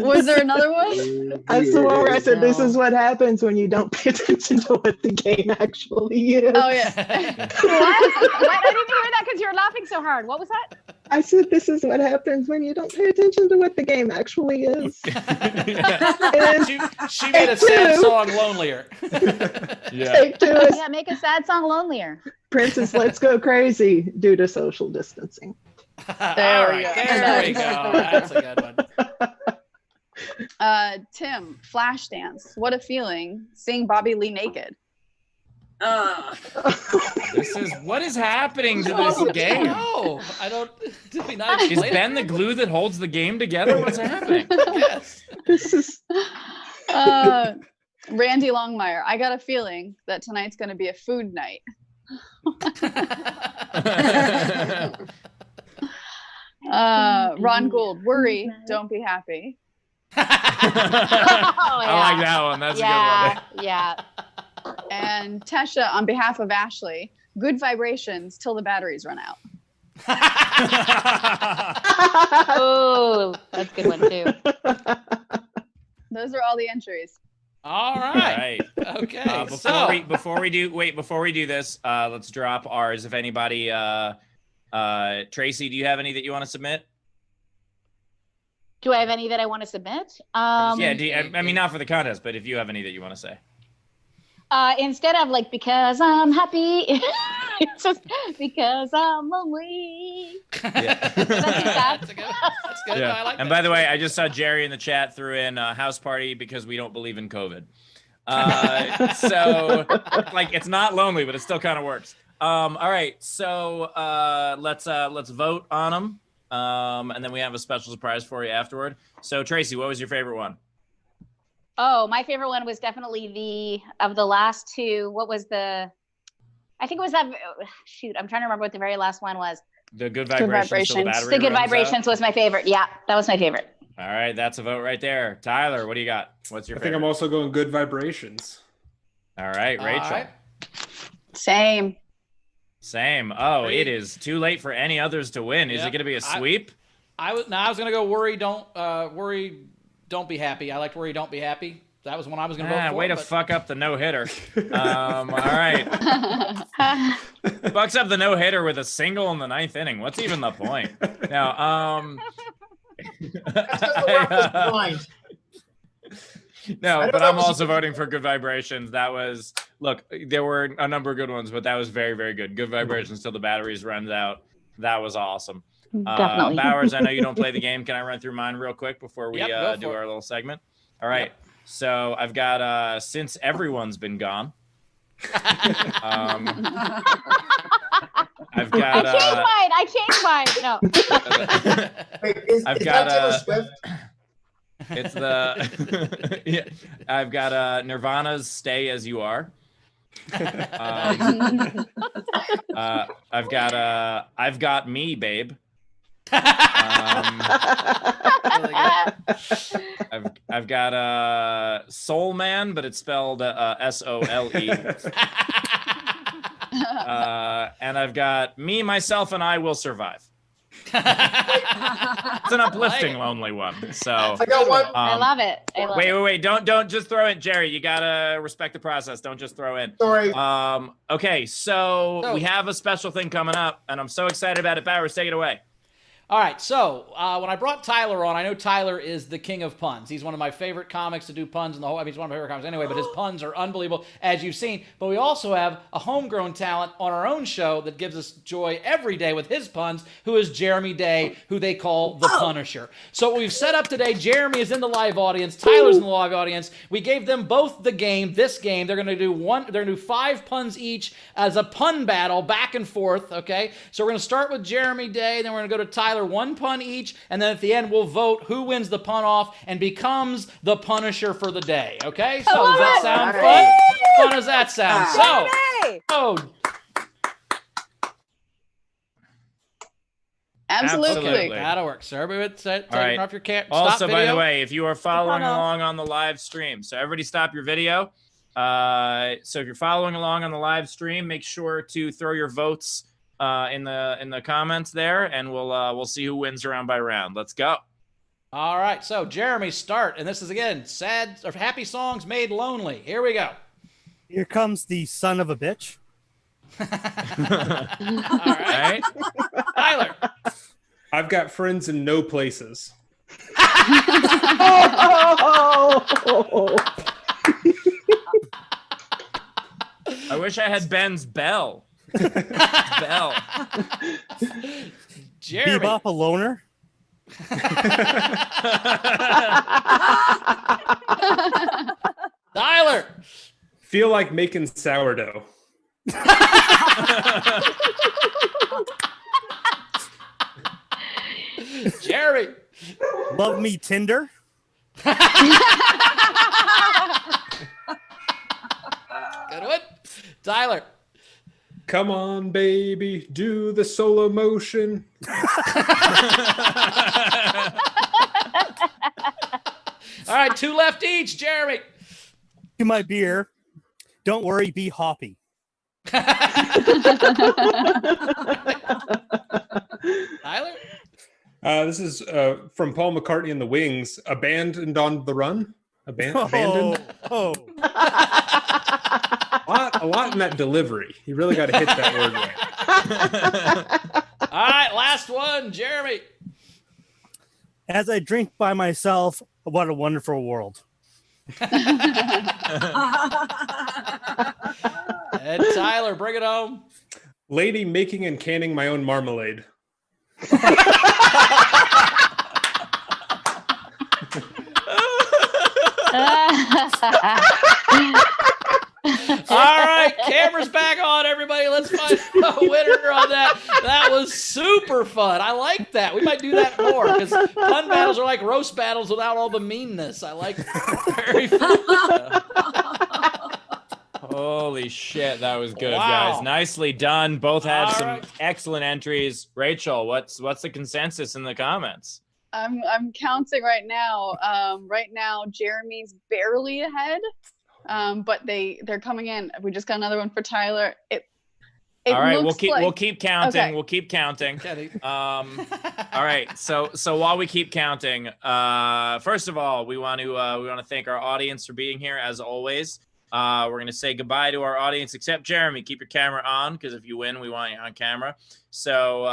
Was there another one? That's the one where I said, this is what happens when you don't pay attention to what the game actually is. Oh, yeah. What? I didn't hear that because you were laughing so hard. What was that? I said, this is what happens when you don't pay attention to what the game actually is. And She made a sad song lonelier. Yeah. take 2 is Yeah, make a sad song lonelier. Prince's Let's Go Crazy due to social distancing. There we go. That's a good one. Tim, Flashdance. What a feeling seeing Bobby Lee naked. What is happening to this game? No, I don't. Did we not Is explain Ben the glue that holds the game together? What's happening? Yes. This is Randy Longmire. I got a feeling that tonight's going to be a food night. Ron Gould. Worry, don't be happy. Oh, I like that one. That's a good one. Yeah. And Tesha, on behalf of Ashley, good vibrations till the batteries run out. Oh, that's a good one too. Those are all the entries. All right. Okay. Before we do this, let's drop ours. If anybody, Tracy, do you have any that you want to submit? Do I have any that I want to submit? Yeah. I mean, not for the contest, but if you have any that you want to say. Instead of like, because I'm happy, it's just because I'm lonely. Yeah. That's good. Yeah. I like And that. by the way, I just saw Jerry in the chat threw in house party because we don't believe in COVID. So like, it's not lonely, but it still kind of works. All right. So let's vote on them. And then we have a special surprise for you afterward. So Tracy, what was your favorite one? Oh, my favorite one was definitely of the last two. What was I think it was that, shoot, I'm trying to remember what the very last one was. The good vibrations. Till the battery The good runs vibrations out? was my favorite. Yeah, that was my favorite. All right, that's a vote right there. Tyler, what do you got? What's your I think favorite? I'm also going good vibrations. All right, Rachel. All right. Same. Same. Oh, it is too late for any others to win. Is Yeah. it going to be a sweep? I was gonna go worry, don't be happy. I liked worry, don't be happy. That was one I was gonna vote for. Way to fuck up the no-hitter. All right. Fucks up the no-hitter with a single in the 9th inning. What's even the point? Now, no, but I'm also voting for good vibrations. That was, look, there were a number of good ones, but that was very, very good. Good vibrations till the batteries runs out. That was awesome. Definitely. Bowers, I know you don't play the game. Can I run through mine real quick before we Yep, go do for our it. little segment? All right. Yep. So I've got Since Everyone's Been Gone. I've got I changed mine. No. Wait, is I've that got Taylor Swift? it's the yeah, I've got Nirvana's Stay As You Are. I've got Me, Babe. I've got Soul Man, but it's spelled SOLE. And I've got Me, Myself, and I Will Survive. It's an uplifting, lonely one. So I got one. I love it. Wait. Don't just throw in, Jerry. You gotta respect the process. Don't just throw in. Sorry. Okay, so we have a special thing coming up, and I'm so excited about it. Bowers, take it away. All right, so when I brought Tyler on, I know Tyler is the king of puns. He's one of my favorite comics to do puns in the whole. I mean, he's one of my favorite comics anyway. But his puns are unbelievable, as you've seen. But we also have a homegrown talent on our own show that gives us joy every day with his puns, who is Jeremy Day, who they call the Punisher. So what we've set up today, Jeremy is in the live audience, Tyler's in the live audience. We gave them both the game. This game, they're going to do 5 puns each as a pun battle, back and forth. Okay, so we're going to start with Jeremy Day, then we're going to go to Tyler. 1 pun each, and then at the end we'll vote who wins the pun off and becomes the Punisher for the day. Okay, so does that sound fun? How fun does that sound? Absolutely. That'll work. So everybody take right. off your camera. Also, by the way, if you are following along on the live stream, so everybody stop your video. So if you're following along on the live stream, make sure to throw your votes in the comments there, and we'll see who wins round by round. Let's go. All right, so Jeremy, start, and this is again sad or happy songs made lonely. Here we go. Here comes the son of a bitch. All right, Tyler. I've got friends in no places. I wish I had Ben's bell. Bell. Jeremy. Bebop a loner. Tyler. Feel like making sourdough. Jeremy. Love me Tinder. Good one. Tyler. Come on, baby, do the solo motion. All right, 2 left each. Jeremy. To my beer. Don't worry, be hoppy. Tyler. This is from Paul McCartney and the Wings. Abandoned on the Run. Abandoned. Oh. A lot in that delivery. You really got to hit that word right. All right, last one, Jeremy. As I drink by myself, what a wonderful world. And Tyler, bring it home. Lady making and canning my own marmalade. All right, camera's back on, everybody. Let's find a winner on that. That was super fun. I like that. We might do that more because pun battles are like roast battles without all the meanness. I like that. Very fun. Holy shit, that was good, Wow. guys. Nicely done. Both had All some right. excellent entries. Rachel, what's the consensus in the comments? I'm counting right now. Right now, Jeremy's barely ahead, but they're coming in. We just got another one for Tyler. It All right, looks we'll keep counting. Okay. We'll keep counting. All right, so while we keep counting, first of all, we want to thank our audience for being here as always. We're going to say goodbye to our audience, except Jeremy. Keep your camera on, because if you win, we want you on camera. So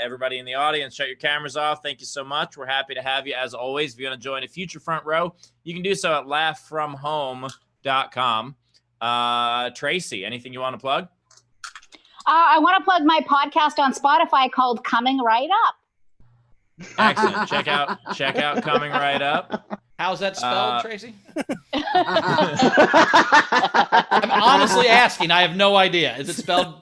everybody in the audience, shut your cameras off. Thank you so much. We're happy to have you as always. If you want to join a future front row, you can do so at laughfromhome.com. Tracey, anything you want to plug? I want to plug my podcast on Spotify called Coming Right Up. Excellent. Check out Coming Right Up. How's that spelled, Tracey? I'm honestly asking. I have no idea. Is it spelled?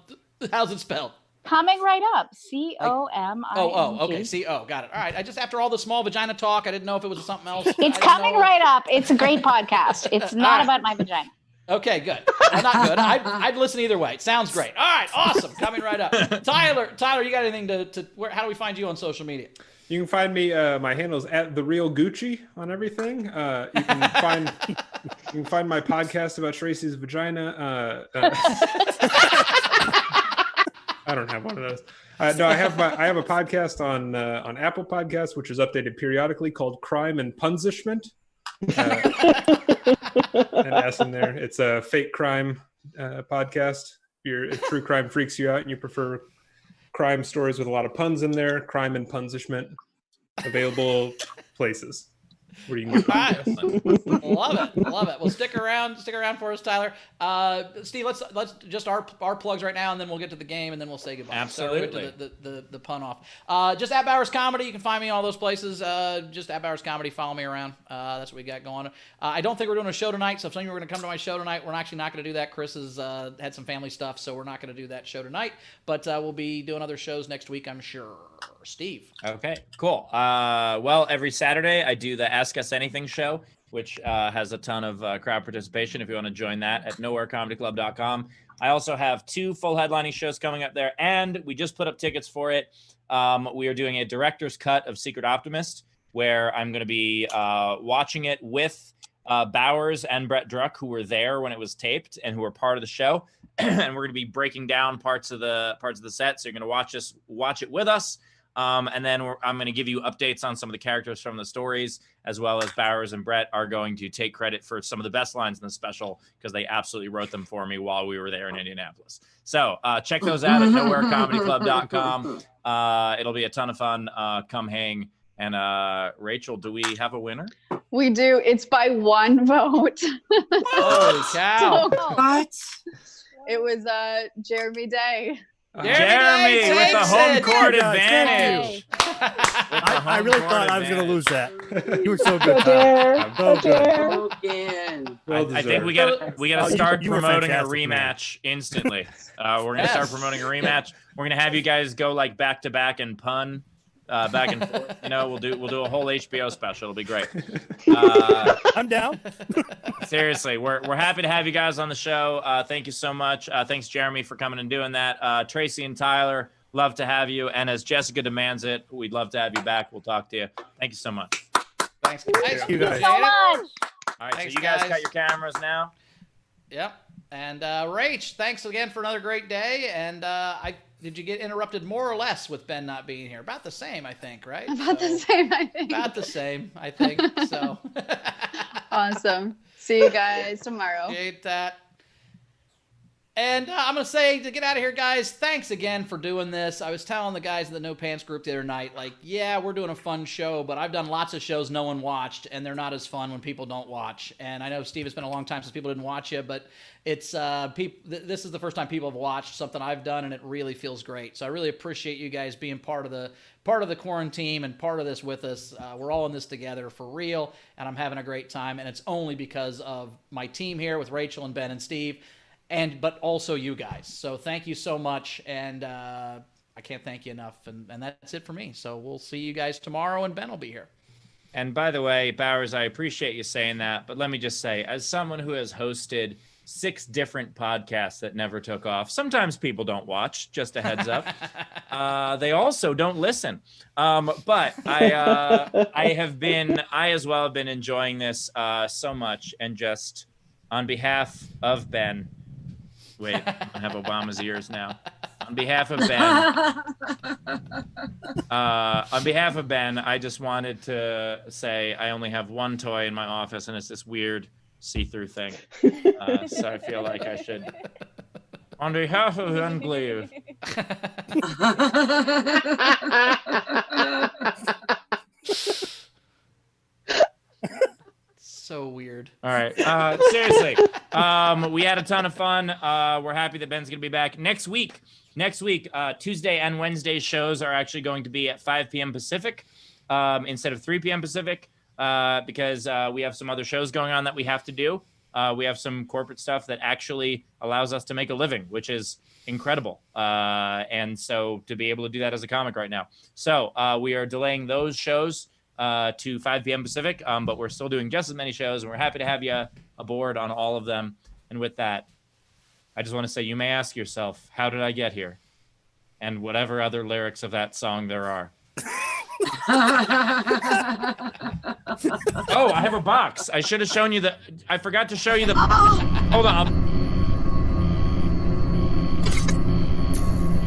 How's it spelled? Coming Right Up. COMING. Oh, okay. C-O. Got it. All right. I just, after all the small vagina talk, I didn't know if it was something else. It's Coming Right Up. It's a great podcast. It's not right. about my vagina. Okay, good. Well, not good. I'd listen either way. It sounds great. All right, awesome. Coming right up. Tyler, you got anything to how do we find you on social media? You can find me. My handle is @TheRealGucci on everything. You can find my podcast about Tracey's vagina. I don't have one of those. No, I have a podcast on Apple Podcasts, which is updated periodically, called Crime and Punishment. And S in there. It's a fake crime podcast. If true crime freaks you out and you prefer crime stories with a lot of puns in there. Crime and Punishment. Available places where you can get podcasts. Love it. Well, stick around for us, Tyler. Steve, let's just our plugs right now, and then we'll get to the game, and then we'll say goodbye. Absolutely. So the pun off. Just at Bowers Comedy. You can find me in all those places. Just at Bowers Comedy. Follow me around. That's what we got going. I don't think we're doing a show tonight, so if some of you are going to come to my show tonight, we're actually not going to do that. Chris has had some family stuff, so we're not going to do that show tonight. But we'll be doing other shows next week, I'm sure. Steve. Okay, cool. Well, every Saturday I do the Ask Us Anything show, which has a ton of crowd participation. If you want to join that at nowherecomedyclub.com. I also have 2 full headlining shows coming up there, and we just put up tickets for it. We are doing a director's cut of Secret Optimist, where I'm going to be watching it with Bowers and Brett Druck, who were there when it was taped and who were part of the show. And we're going to be breaking down parts of the set. So you're going to watch it with us. And then I'm going to give you updates on some of the characters from the stories, as well as Bowers and Brett are going to take credit for some of the best lines in the special because they absolutely wrote them for me while we were there in Indianapolis. So check those out at nowherecomedyclub.com. It'll be a ton of fun. Come hang. And Rachel, do we have a winner? We do. It's by 1 vote. Holy cow. What? It was Jeremy Day. Jeremy with the home court advantage. I really thought I was going to lose that. You were so good. I think we got to start promoting a rematch instantly. We're going to start promoting a rematch. We're going to have you guys go like back to back and pun. Back and forth, we'll do a whole HBO special. It'll be great. I'm down. Seriously, we're happy to have you guys on the show. Thank you so much. Thanks, Jeremy, for coming and doing that. Tracey and Tyler, love to have you. And as Jessica demands it, we'd love to have you back. We'll talk to you. Thank you so much. Thanks, guys. Thank you so much. All right, thanks, so you guys got your cameras now. Yep. And Rach, thanks again for another great day. And did you get interrupted more or less with Ben not being here? About the same, I think, right? About the same, I think. About the same, I think. So awesome. See you guys tomorrow. Appreciate that. And I'm going to say, to get out of here, guys, thanks again for doing this. I was telling the guys in the No Pants group the other night, like, yeah, we're doing a fun show, but I've done lots of shows no one watched, and they're not as fun when people don't watch. And I know, Steve, it's been a long time since people didn't watch you, but it's this is the first time people have watched something I've done, and it really feels great. So I really appreciate you guys being part of the quarantine and part of this with us. We're all in this together for real, and I'm having a great time, and it's only because of my team here with Rachel and Ben and Steve. But also you guys. So thank you so much, and I can't thank you enough. And that's it for me. So we'll see you guys tomorrow, and Ben will be here. And by the way, Bowers, I appreciate you saying that, but let me just say, as someone who has hosted 6 different podcasts that never took off, sometimes people don't watch, just a heads up. They also don't listen. But I as well have been enjoying this so much, and just on behalf of Ben, wait, I have Obama's ears now. On behalf of Ben, I just wanted to say I only have one toy in my office, and it's this weird see-through thing. So I feel like I should, on behalf of Gleib. So weird. All right. Seriously, we had a ton of fun. We're happy that Ben's going to be back next week. Tuesday and Wednesday shows are actually going to be at 5 p.m. Pacific instead of 3 p.m. Pacific because we have some other shows going on that we have to do. We have some corporate stuff that actually allows us to make a living, which is incredible. And so to be able to do that as a comic right now. So we are delaying those shows to 5 p.m. Pacific, but we're still doing just as many shows, and we're happy to have you aboard on all of them. And with that, I just want to say you may ask yourself, how did I get here? And whatever other lyrics of that song there are. Oh, I have a box. I should have shown you I forgot to show you hold on.